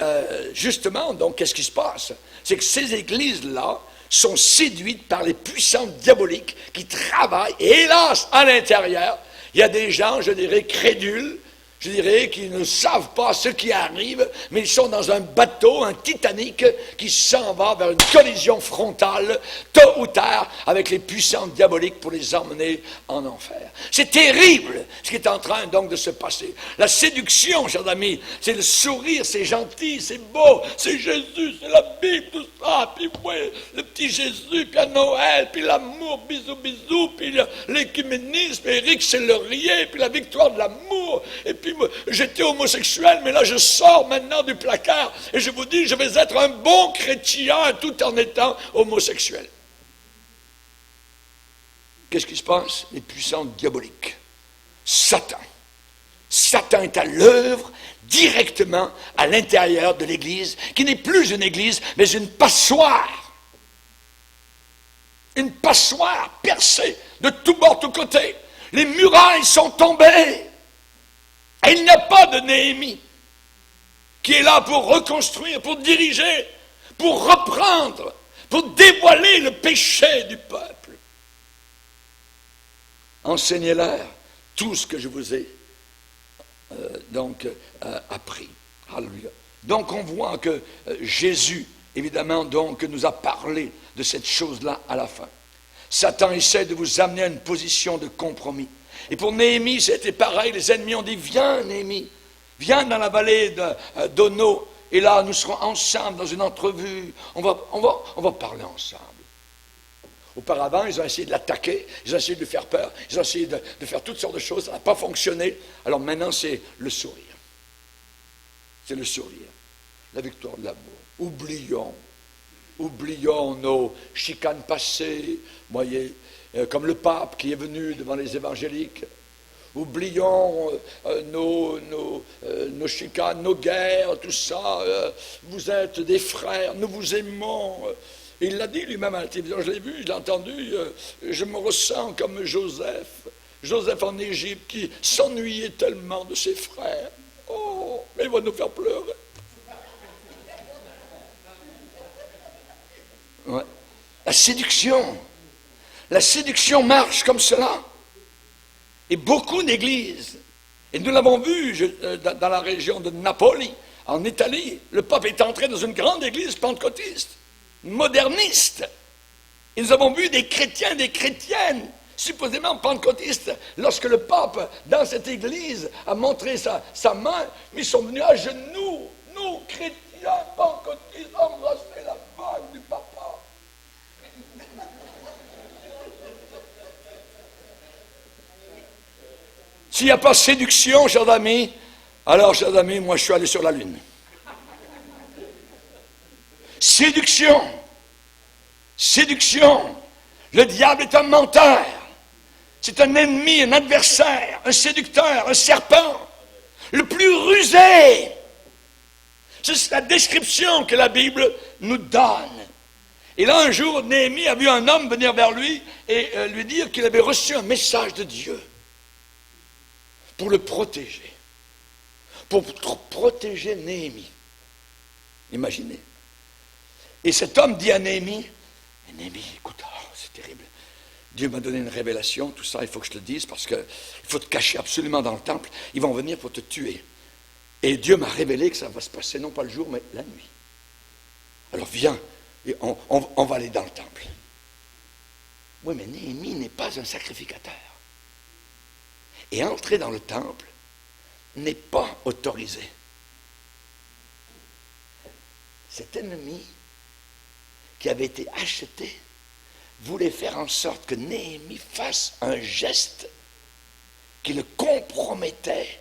justement, donc, qu'est-ce qui se passe? C'est que ces églises-là sont séduites par les puissances diaboliques qui travaillent, et hélas, à l'intérieur, il y a des gens, je dirais, crédules, je dirais, qui ne savent pas ce qui arrive, mais ils sont dans un bateau, un Titanic, qui s'en va vers une collision frontale, tôt ou tard, avec les puissances diaboliques pour les emmener en enfer. C'est terrible ce qui est en train donc de se passer. La séduction, chers amis, c'est le sourire, c'est gentil, c'est beau, c'est Jésus, c'est la Bible, tout ça, puis ouais, le petit Jésus, puis à Noël, puis l'amour, bisous, bisous, puis l'écuménisme, Éric Sellerier, puis la victoire de l'amour, et puis j'étais homosexuel, mais là je sors maintenant du placard et je vous dis, je vais être un bon chrétien tout en étant homosexuel. Qu'est-ce qui se passe? Les puissances diaboliques. Satan. Satan est à l'œuvre directement à l'intérieur de l'Église, qui n'est plus une Église, mais une passoire. Une passoire percée de tous bords, tous côtés. Les murailles sont tombées. Et il n'y a pas de Néhémie qui est là pour reconstruire, pour diriger, pour reprendre, pour dévoiler le péché du peuple. Enseignez-leur tout ce que je vous ai appris. Alléluia. Donc on voit que Jésus, évidemment, donc, nous a parlé de cette chose-là à la fin. Satan essaie de vous amener à une position de compromis. Et pour Néhémie, c'était pareil. Les ennemis ont dit, viens Néhémie, viens dans la vallée d'Ono, et là, nous serons ensemble dans une entrevue. On va parler ensemble. Auparavant, ils ont essayé de l'attaquer, ils ont essayé de lui faire peur, ils ont essayé de faire toutes sortes de choses, ça n'a pas fonctionné. Alors maintenant, c'est le sourire. C'est le sourire, la victoire de l'amour. Oublions nos chicanes passées, voyez, comme le pape qui est venu devant les évangéliques. Oublions nos chicanes, nos guerres, tout ça. Vous êtes des frères, nous vous aimons. Et il l'a dit lui-même à la télévision, je l'ai vu, je l'ai entendu. Je me ressens comme Joseph en Égypte, qui s'ennuyait tellement de ses frères. Oh, mais il va nous faire pleurer. Ouais. La séduction marche comme cela. Et beaucoup d'églises, et nous l'avons vu dans la région de Napoli, en Italie, le pape est entré dans une grande église pentecôtiste, moderniste. Et nous avons vu des chrétiens, des chrétiennes, supposément pentecôtistes, lorsque le pape, dans cette église, a montré sa main, mais ils sont venus à genoux, nous, chrétiens, pentecôtistes, embrasser la main du papa. S'il n'y a pas séduction, chers amis, alors, chers amis, moi je suis allé sur la lune. Séduction. Le diable est un menteur. C'est un ennemi, un adversaire, un séducteur, un serpent. Le plus rusé. C'est la description que la Bible nous donne. Et là, un jour, Néhémie a vu un homme venir vers lui et lui dire qu'il avait reçu un message de Dieu pour le protéger. Pour protéger Néhémie. Imaginez. Et cet homme dit à Néhémie, écoute, c'est terrible. Dieu m'a donné une révélation, tout ça, il faut que je te le dise, parce qu'il faut te cacher absolument dans le temple. Ils vont venir pour te tuer. Et Dieu m'a révélé que ça va se passer, non pas le jour, mais la nuit. Alors viens, et on va aller dans le temple. Oui, mais Néhémie n'est pas un sacrificateur. Et entrer dans le temple n'est pas autorisé. Cet ennemi qui avait été acheté voulait faire en sorte que Néhémie fasse un geste qui le compromettait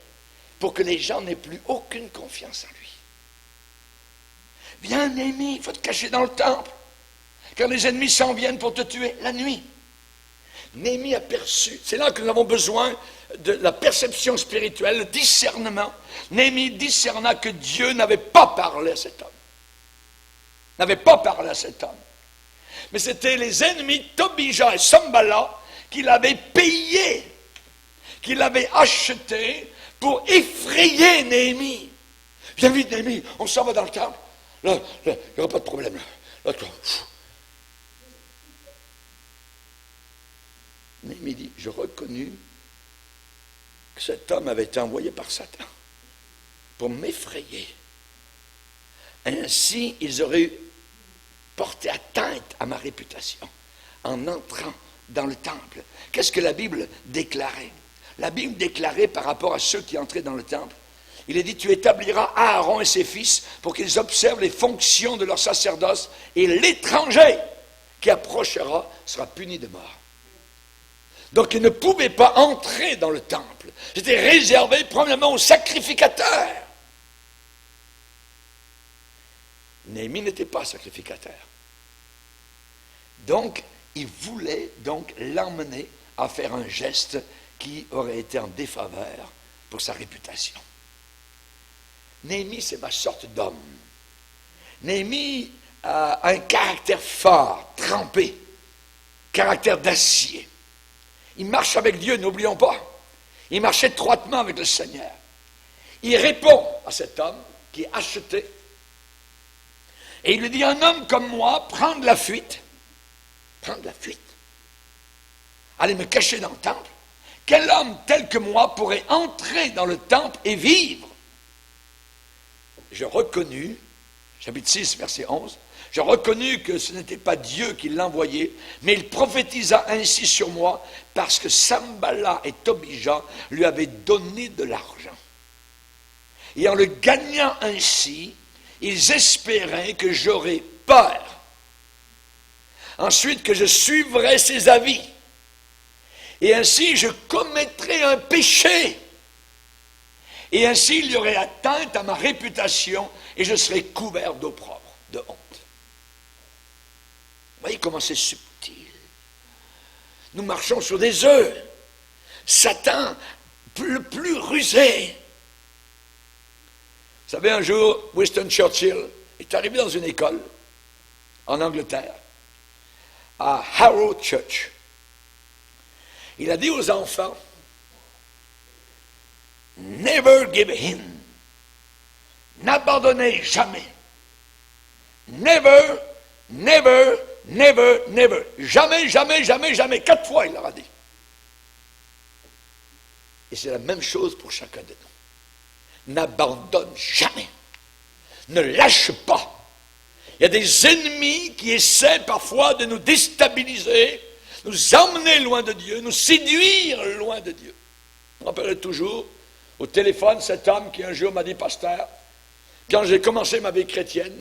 pour que les gens n'aient plus aucune confiance en lui. Viens Néhémie, il faut te cacher dans le temple, car les ennemis s'en viennent pour te tuer la nuit. Néhémie a perçu. C'est là que nous avons besoin de la perception spirituelle, le discernement. Néhémie discerna que Dieu n'avait pas parlé à cet homme. N'avait pas parlé à cet homme. Mais c'était les ennemis Tobija et Sambala qui l'avaient payé, qui l'avaient acheté pour effrayer Néhémie. Viens vite, Néhémie, on s'en va dans le temple. Là, il n'y aura pas de problème. Là, toi, Néhémie dit, je reconnus que cet homme avait été envoyé par Satan pour m'effrayer. Ainsi, ils auraient porté atteinte à ma réputation en entrant dans le temple. Qu'est-ce que la Bible déclarait? La Bible déclarait par rapport à ceux qui entraient dans le temple, il est dit, tu établiras Aaron et ses fils pour qu'ils observent les fonctions de leur sacerdoce et l'étranger qui approchera sera puni de mort. Donc ils ne pouvaient pas entrer dans le temple. C'était réservé premièrement aux sacrificateurs. Néhémie n'était pas sacrificateur. Donc, il voulait donc l'emmener à faire un geste qui aurait été en défaveur pour sa réputation. Néhémie, c'est ma sorte d'homme. Néhémie a un caractère fort, trempé, caractère d'acier. Il marche avec Dieu, n'oublions pas. Il marche étroitement avec le Seigneur. Il répond à cet homme qui est acheté. Et il lui dit, un homme comme moi, prends de la fuite. Prends de la fuite. Allez me cacher dans le temple. Quel homme tel que moi pourrait entrer dans le temple et vivre? Je reconnus, chapitre 6, verset 11, je reconnus que ce n'était pas Dieu qui l'envoyait, mais il prophétisa ainsi sur moi parce que Sambala et Tobija lui avaient donné de l'argent. Et en le gagnant ainsi, ils espéraient que j'aurais peur. Ensuite, que je suivrais ses avis. Et ainsi, je commettrais un péché. Et ainsi, il y aurait atteinte à ma réputation et je serais couvert d'opprobre, de honte. Vous voyez comment c'est subtil. Nous marchons sur des œufs. Satan, le plus rusé. Vous savez, un jour, Winston Churchill est arrivé dans une école en Angleterre, à Harrow Church. Il a dit aux enfants, « Never give in. N'abandonnez jamais. Never, never, never, never. Jamais, jamais, jamais, jamais. 4 fois, il leur a dit. Et c'est la même chose pour chacun de nous. N'abandonne jamais. Ne lâche pas. Il y a des ennemis qui essaient parfois de nous déstabiliser, nous emmener loin de Dieu, nous séduire loin de Dieu. Je me rappelle toujours au téléphone cet homme qui un jour m'a dit, pasteur, quand j'ai commencé ma vie chrétienne,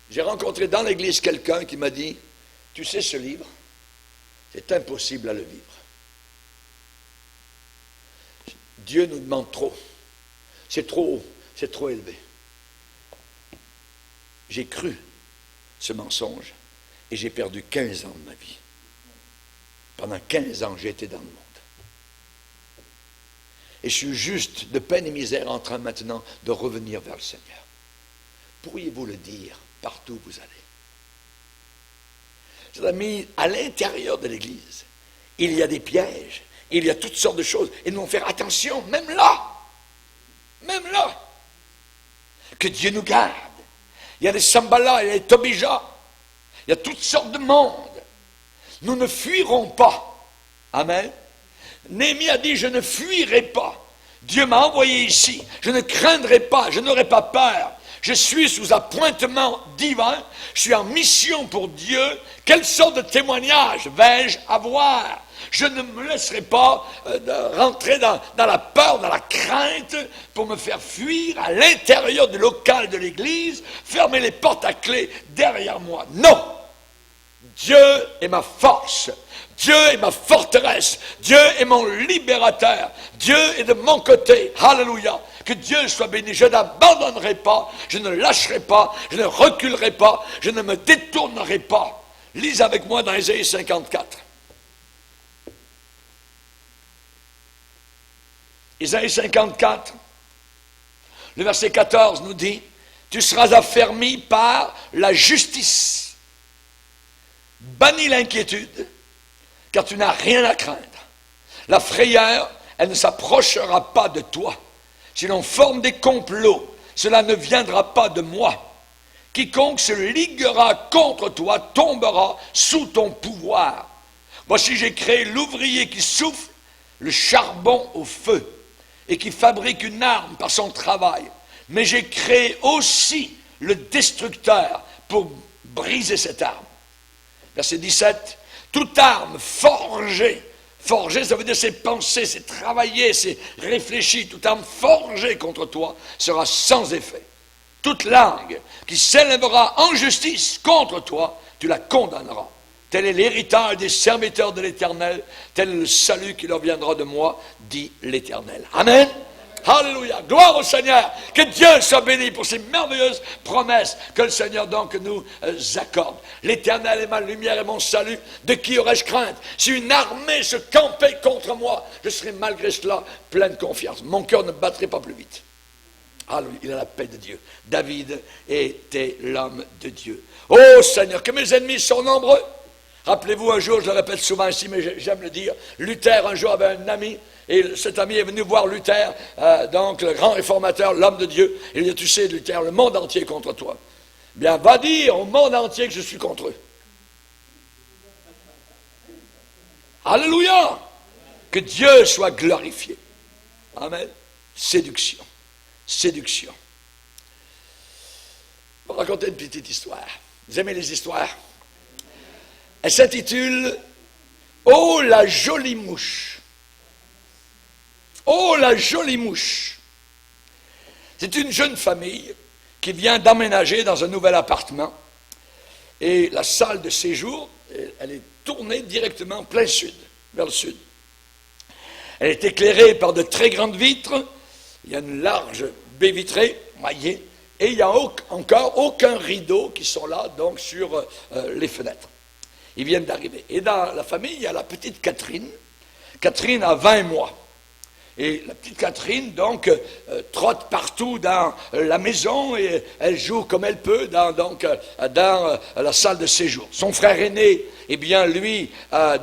j'ai rencontré dans l'église quelqu'un qui m'a dit, tu sais ce livre, c'est impossible à le vivre. Dieu nous demande trop. C'est trop haut, c'est trop élevé. J'ai cru ce mensonge et j'ai perdu 15 ans de ma vie. Pendant 15 ans, j'ai été dans le monde. Et je suis juste de peine et misère en train maintenant de revenir vers le Seigneur. Pourriez-vous le dire partout où vous allez? Chers amis, à l'intérieur de l'Église, il y a des pièges, il y a toutes sortes de choses. Et nous devons faire attention, même là, que Dieu nous garde. Il y a des Sambala, il y a des Tobija, il y a toutes sortes de monde. Nous ne fuirons pas. Amen. Néhémie a dit, je ne fuirai pas. Dieu m'a envoyé ici. Je ne craindrai pas, je n'aurai pas peur. Je suis sous appointement divin. Je suis en mission pour Dieu. Quelle sorte de témoignage vais-je avoir? Je ne me laisserai pas rentrer dans la peur, dans la crainte, pour me faire fuir à l'intérieur du local de l'église, fermer les portes à clé derrière moi. Non! Dieu est ma force. Dieu est ma forteresse. Dieu est mon libérateur. Dieu est de mon côté. Alléluia. Que Dieu soit béni. Je n'abandonnerai pas. Je ne lâcherai pas. Je ne reculerai pas. Je ne me détournerai pas. Lise avec moi dans Ésaïe 54. Ésaïe 54, le verset 14 nous dit, « Tu seras affermi par la justice. Bannis l'inquiétude, car tu n'as rien à craindre. La frayeur, elle ne s'approchera pas de toi. Si l'on forme des complots, cela ne viendra pas de moi. Quiconque se liguera contre toi tombera sous ton pouvoir. Voici, j'ai créé l'ouvrier qui souffle le charbon au feu et qui fabrique une arme par son travail. Mais j'ai créé aussi le destructeur pour briser cette arme. » Verset 17. « Toute arme forgée, forgée, ça veut dire c'est pensé, c'est travaillé, c'est réfléchi, toute arme forgée contre toi sera sans effet. Toute langue qui s'élèvera en justice contre toi, tu la condamneras. Tel est l'héritage des serviteurs de l'Éternel, tel est le salut qui leur viendra de moi, dit l'Éternel. » Amen. Alléluia. Gloire au Seigneur. Que Dieu soit béni pour ces merveilleuses promesses que le Seigneur donc nous accorde. L'Éternel est ma lumière et mon salut. De qui aurais-je crainte? Si une armée se campait contre moi, je serais malgré cela plein de confiance. Mon cœur ne battrait pas plus vite. Alléluia. Il a la paix de Dieu. David était l'homme de Dieu. Oh Seigneur, que mes ennemis sont nombreux. Rappelez-vous un jour, je le répète souvent ici, mais j'aime le dire, Luther un jour avait un ami, et cet ami est venu voir Luther, donc le grand réformateur, l'homme de Dieu, et il dit, tu sais Luther, le monde entier est contre toi. Bien, va dire au monde entier que je suis contre eux. Alléluia! Que Dieu soit glorifié. Amen. Séduction. Séduction. Je vais vous raconter une petite histoire. Vous aimez les histoires? Elle s'intitule « Oh la jolie mouche ». Oh la jolie mouche. C'est une jeune famille qui vient d'emménager dans un nouvel appartement. Et la salle de séjour, elle est tournée directement plein sud, vers le sud. Elle est éclairée par de très grandes vitres. Il y a une large baie vitrée, maillée, et il n'y a encore aucun rideau qui sont là, donc sur les fenêtres. Ils viennent d'arriver. Et dans la famille, il y a la petite Catherine. Catherine a 20 mois. Et la petite Catherine, donc, trotte partout dans la maison et elle joue comme elle peut dans la salle de séjour. Son frère aîné, eh bien, lui,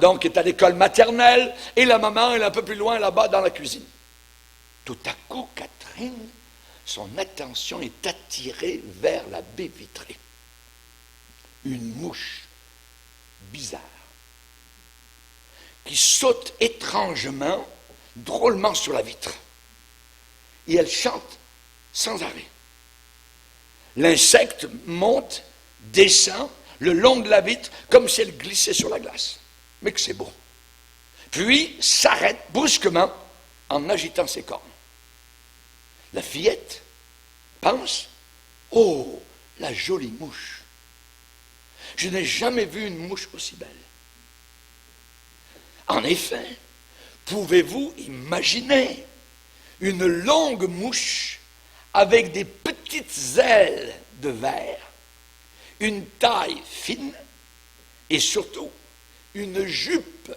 donc, est à l'école maternelle et la maman, elle est un peu plus loin là-bas dans la cuisine. Tout à coup, Catherine, son attention est attirée vers la baie vitrée. Une mouche bizarre qui saute étrangement, drôlement sur la vitre. Et elle chante sans arrêt. L'insecte monte, descend le long de la vitre comme si elle glissait sur la glace. Mais que c'est beau. Puis s'arrête brusquement en agitant ses cornes. La fillette pense, « Oh, la jolie mouche! Je n'ai jamais vu une mouche aussi belle. » En effet, pouvez-vous imaginer une longue mouche avec des petites ailes de verre, une taille fine et surtout une jupe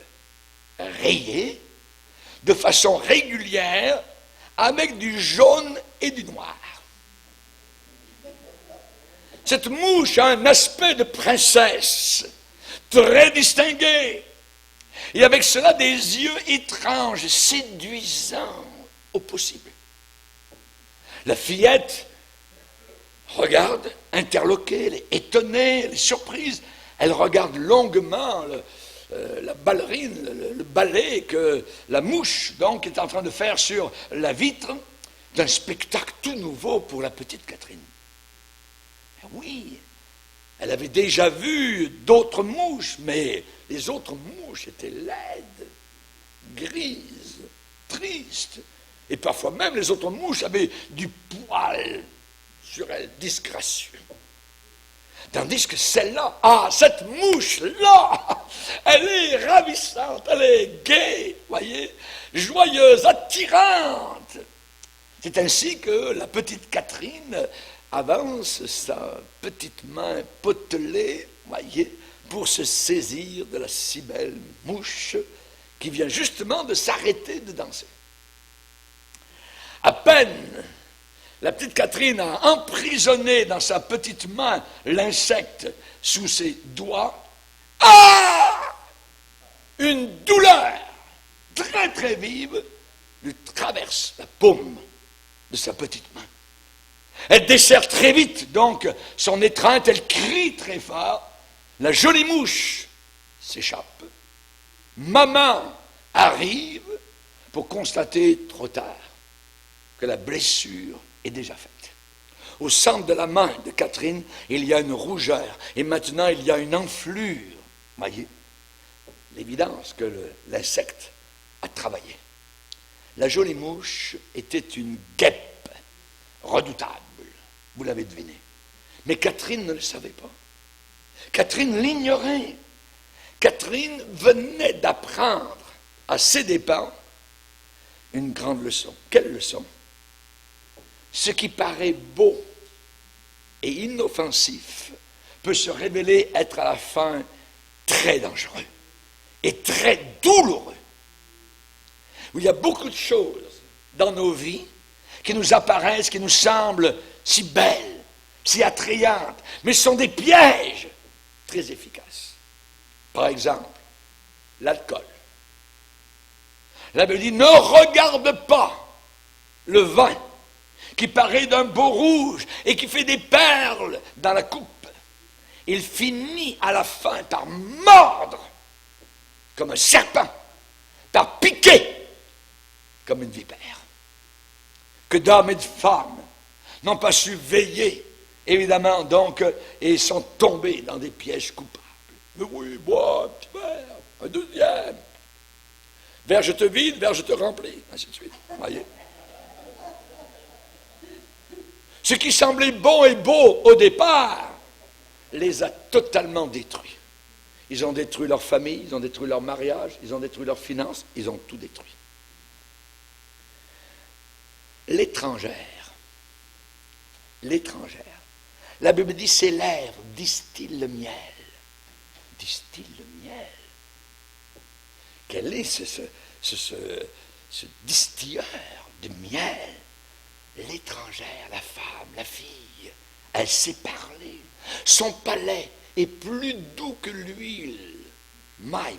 rayée de façon régulière avec du jaune et du noir. Cette mouche a un aspect de princesse, très distingué, et avec cela des yeux étranges, séduisants au possible. La fillette regarde, interloquée, elle est étonnée, elle est surprise. Elle regarde longuement la ballerine, le ballet que la mouche donc est en train de faire sur la vitre d'un spectacle tout nouveau pour la petite Catherine. Oui, elle avait déjà vu d'autres mouches, mais les autres mouches étaient laides, grises, tristes, et parfois même les autres mouches avaient du poil sur elles, disgracieux. Tandis que celle-là, cette mouche-là, elle est ravissante, elle est gaie, voyez, joyeuse, attirante. C'est ainsi que la petite Catherine avance sa petite main potelée, voyez, pour se saisir de la si belle mouche qui vient justement de s'arrêter de danser. À peine la petite Catherine a emprisonné dans sa petite main l'insecte sous ses doigts. Ah! Une douleur très très vive lui traverse la paume de sa petite main. Elle desserre très vite donc son étreinte, elle crie très fort. La jolie mouche s'échappe. Maman arrive pour constater trop tard que la blessure est déjà faite. Au centre de la main de Catherine, il y a une rougeur et maintenant il y a une enflure. Voyez, l'évidence que l'insecte a travaillé. La jolie mouche était une guêpe redoutable, vous l'avez deviné. Mais Catherine ne le savait pas. Catherine l'ignorait. Catherine venait d'apprendre à ses dépens une grande leçon. Quelle leçon? Ce qui paraît beau et inoffensif peut se révéler être à la fin très dangereux et très douloureux. Il y a beaucoup de choses dans nos vies qui nous apparaissent, qui nous semblent si belles, si attrayantes, mais ce sont des pièges très efficaces. Par exemple, l'alcool. La Bible dit, ne regarde pas le vin qui paraît d'un beau rouge et qui fait des perles dans la coupe. Il finit à la fin par mordre comme un serpent, par piquer comme une vipère. Que d'hommes et de femmes n'ont pas su veiller, évidemment, donc, et sont tombés dans des pièges coupables. Mais oui, bois un petit verre, un deuxième. Verre, je te vide, verre, je te remplis, ainsi de suite. Voyez. Ce qui semblait bon et beau au départ les a totalement détruits. Ils ont détruit leur famille, ils ont détruit leur mariage, ils ont détruit leurs finances, ils ont tout détruit. L'étrangère. La Bible dit, ses lèvres distillent le miel. Distillent le miel. Quel est ce distilleur de miel? L'étrangère, la femme, la fille, elle sait parler. Son palais est plus doux que l'huile. My.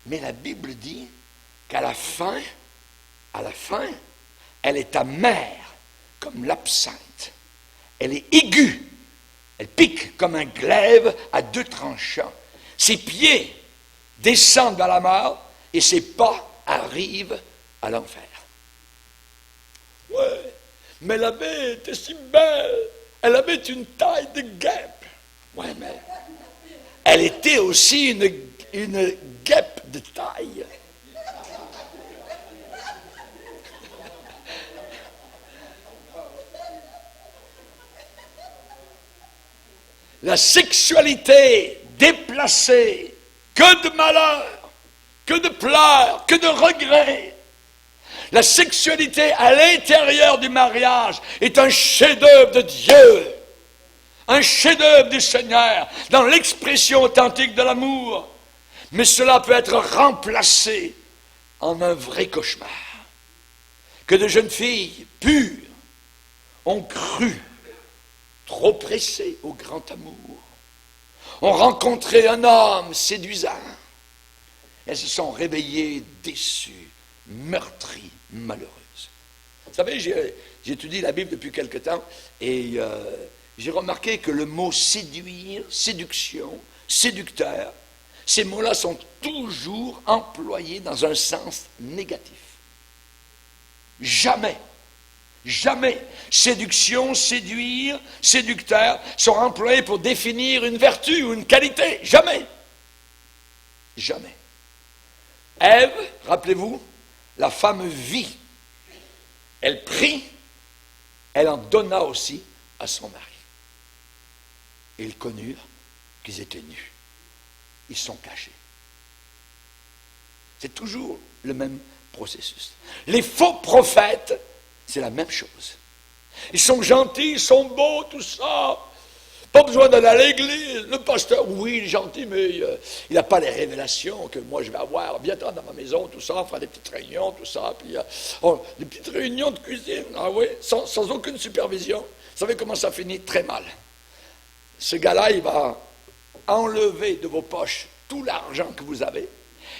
Mais la Bible dit qu'à la fin, elle est amère comme l'absinthe. Elle est aiguë. Elle pique comme un glaive à deux tranchants. Ses pieds descendent vers la mort et ses pas arrivent à l'enfer. Ouais, mais la baie était si belle. Elle avait une taille de guêpe. Ouais, mais elle était aussi une guêpe de taille. La sexualité déplacée, que de malheur, que de pleurs, que de regrets. La sexualité à l'intérieur du mariage est un chef-d'œuvre de Dieu, un chef-d'œuvre du Seigneur, dans l'expression authentique de l'amour. Mais cela peut être remplacé en un vrai cauchemar. Que de jeunes filles pures ont cru, trop pressées au grand amour, ont rencontré un homme séduisant. Elles se sont réveillées déçues, meurtries, malheureuses. Vous savez, j'étudie la Bible depuis quelque temps et j'ai remarqué que le mot séduire, séduction, séducteur, ces mots-là sont toujours employés dans un sens négatif. Jamais séduction, séduire, séducteur sont employés pour définir une vertu ou une qualité. Jamais. Ève, rappelez-vous, la femme vit, elle prit, elle en donna aussi à son mari. Et ils connurent qu'ils étaient nus. Ils sont cachés. C'est toujours le même processus. Les faux prophètes, c'est la même chose. Ils sont gentils, ils sont beaux, tout ça. Pas besoin d'aller à l'église. Le pasteur, oui, il est gentil, mais il n'a pas les révélations que moi je vais avoir. Viens-t'en dans ma maison, tout ça, on fera des petites réunions, tout ça. Puis des petites réunions de cuisine, ah oui, sans aucune supervision. Vous savez comment ça finit? Très mal. Ce gars-là, il va enlever de vos poches tout l'argent que vous avez.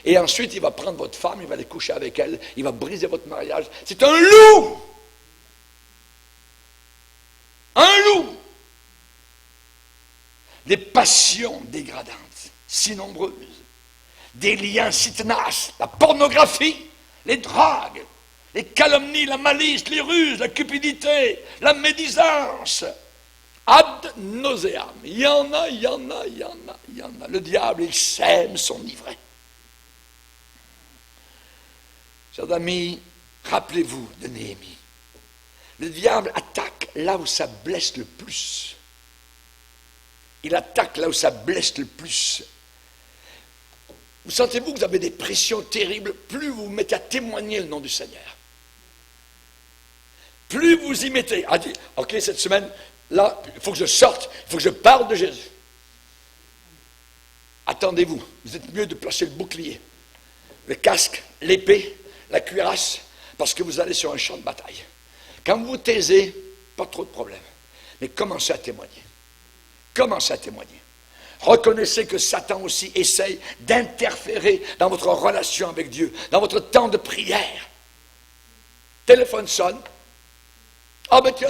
Et ensuite, il va prendre votre femme, il va aller coucher avec elle, il va briser votre mariage. C'est un loup! Un loup! Des passions dégradantes, si nombreuses, des liens si tenaces, la pornographie, les drogues, les calomnies, la malice, les ruses, la cupidité, la médisance, ad nauseam. Il y en a. Le diable, il sème son ivraie. Chers amis, rappelez-vous de Néhémie. Le diable attaque là où ça blesse le plus. Il attaque là où ça blesse le plus. Vous sentez-vous que vous avez des pressions terribles, plus vous vous mettez à témoigner le nom du Seigneur. Plus vous y mettez, à dire, ok, cette semaine, là, il faut que je sorte, il faut que je parle de Jésus. Attendez-vous, vous êtes mieux de placer le bouclier, le casque, l'épée, la cuirasse, parce que vous allez sur un champ de bataille. Quand vous vous taisez, pas trop de problème, mais commencez à témoigner. Commencez à témoigner. Reconnaissez que Satan aussi essaye d'interférer dans votre relation avec Dieu, dans votre temps de prière. Téléphone sonne. Ah ben tiens,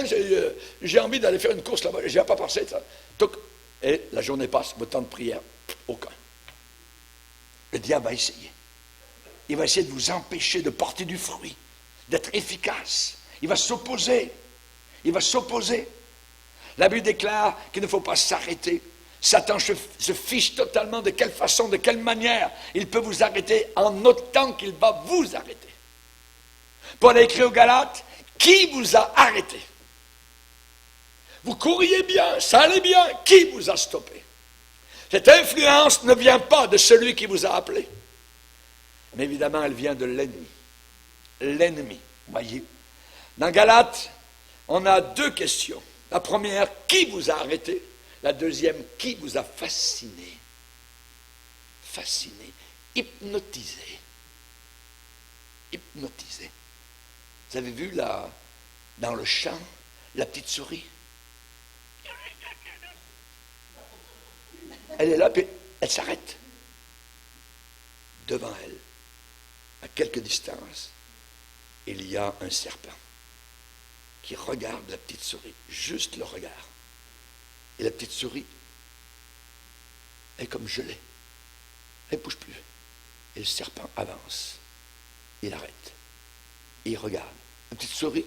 j'ai envie d'aller faire une course là-bas, je n'y ai pas pensé. Ça. Et la journée passe, votre temps de prière, aucun. Le diable va essayer. Il va essayer de vous empêcher de porter du fruit, d'être efficace. Il va s'opposer. Il va s'opposer. La Bible déclare qu'il ne faut pas s'arrêter. Satan se fiche totalement de quelle façon, de quelle manière il peut vous arrêter en autant qu'il va vous arrêter. Paul a écrit aux Galates, qui vous a arrêté? Vous couriez bien, ça allait bien, qui vous a stoppé? Cette influence ne vient pas de celui qui vous a appelé, mais évidemment elle vient de l'ennemi. L'ennemi, voyez. Dans Galates, on a deux questions. La première, qui vous a arrêté? La deuxième, qui vous a fasciné? Fasciné, hypnotisé. Hypnotisé. Vous avez vu là, dans le champ, la petite souris? Elle est là, puis elle s'arrête. Devant elle, à quelque distance, il y a un serpent qui regarde la petite souris, juste le regard. Et la petite souris est comme gelée. Elle ne bouge plus. Et le serpent avance. Il arrête. Et il regarde. La petite souris,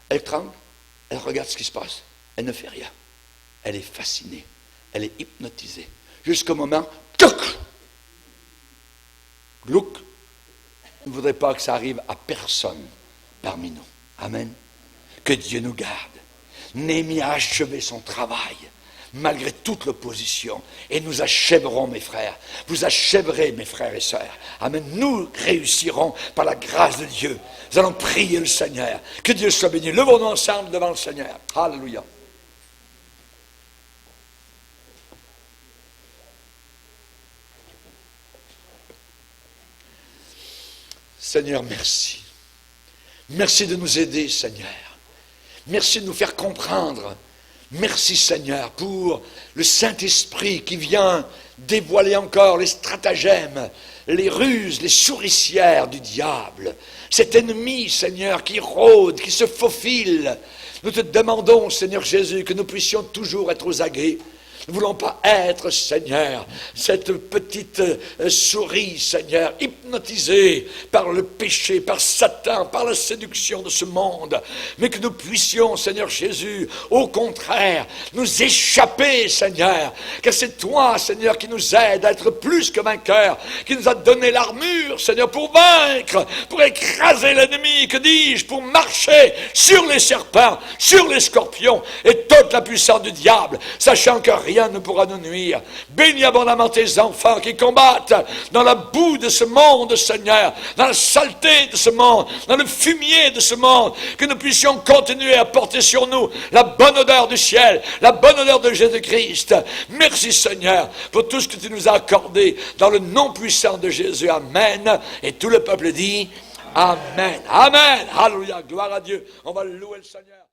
elle tremble, elle regarde ce qui se passe. Elle ne fait rien. Elle est fascinée. Elle est hypnotisée. Jusqu'au moment, touc! Glouc! Je ne voudrais pas que ça arrive à personne parmi nous. Amen. Que Dieu nous garde. Néhémie a achevé son travail, malgré toute l'opposition. Et nous achèverons, mes frères. Vous achèverez, mes frères et sœurs. Amen. Nous réussirons par la grâce de Dieu. Nous allons prier le Seigneur. Que Dieu soit béni. Levons-nous ensemble devant le Seigneur. Alléluia. Seigneur, merci. Merci de nous aider, Seigneur. Merci de nous faire comprendre. Merci, Seigneur, pour le Saint-Esprit qui vient dévoiler encore les stratagèmes, les ruses, les souricières du diable. Cet ennemi, Seigneur, qui rôde, qui se faufile. Nous te demandons, Seigneur Jésus, que nous puissions toujours être aux aguets. Nous ne voulons pas être, Seigneur, cette petite souris, Seigneur, hypnotisée par le péché, par Satan, par la séduction de ce monde. Mais que nous puissions, Seigneur Jésus, au contraire, nous échapper, Seigneur. Car c'est toi, Seigneur, qui nous aide à être plus que vainqueurs, qui nous a donné l'armure, Seigneur, pour vaincre, pour écraser l'ennemi, que dis-je, pour marcher sur les serpents, sur les scorpions et toute la puissance du diable, sachant que rien rien ne pourra nous nuire. Bénis abondamment tes enfants qui combattent dans la boue de ce monde, Seigneur, dans la saleté de ce monde, dans le fumier de ce monde, que nous puissions continuer à porter sur nous la bonne odeur du ciel, la bonne odeur de Jésus-Christ. Merci, Seigneur, pour tout ce que tu nous as accordé dans le nom puissant de Jésus. Amen. Et tout le peuple dit Amen. Amen. Alléluia. Gloire à Dieu. On va louer le Seigneur.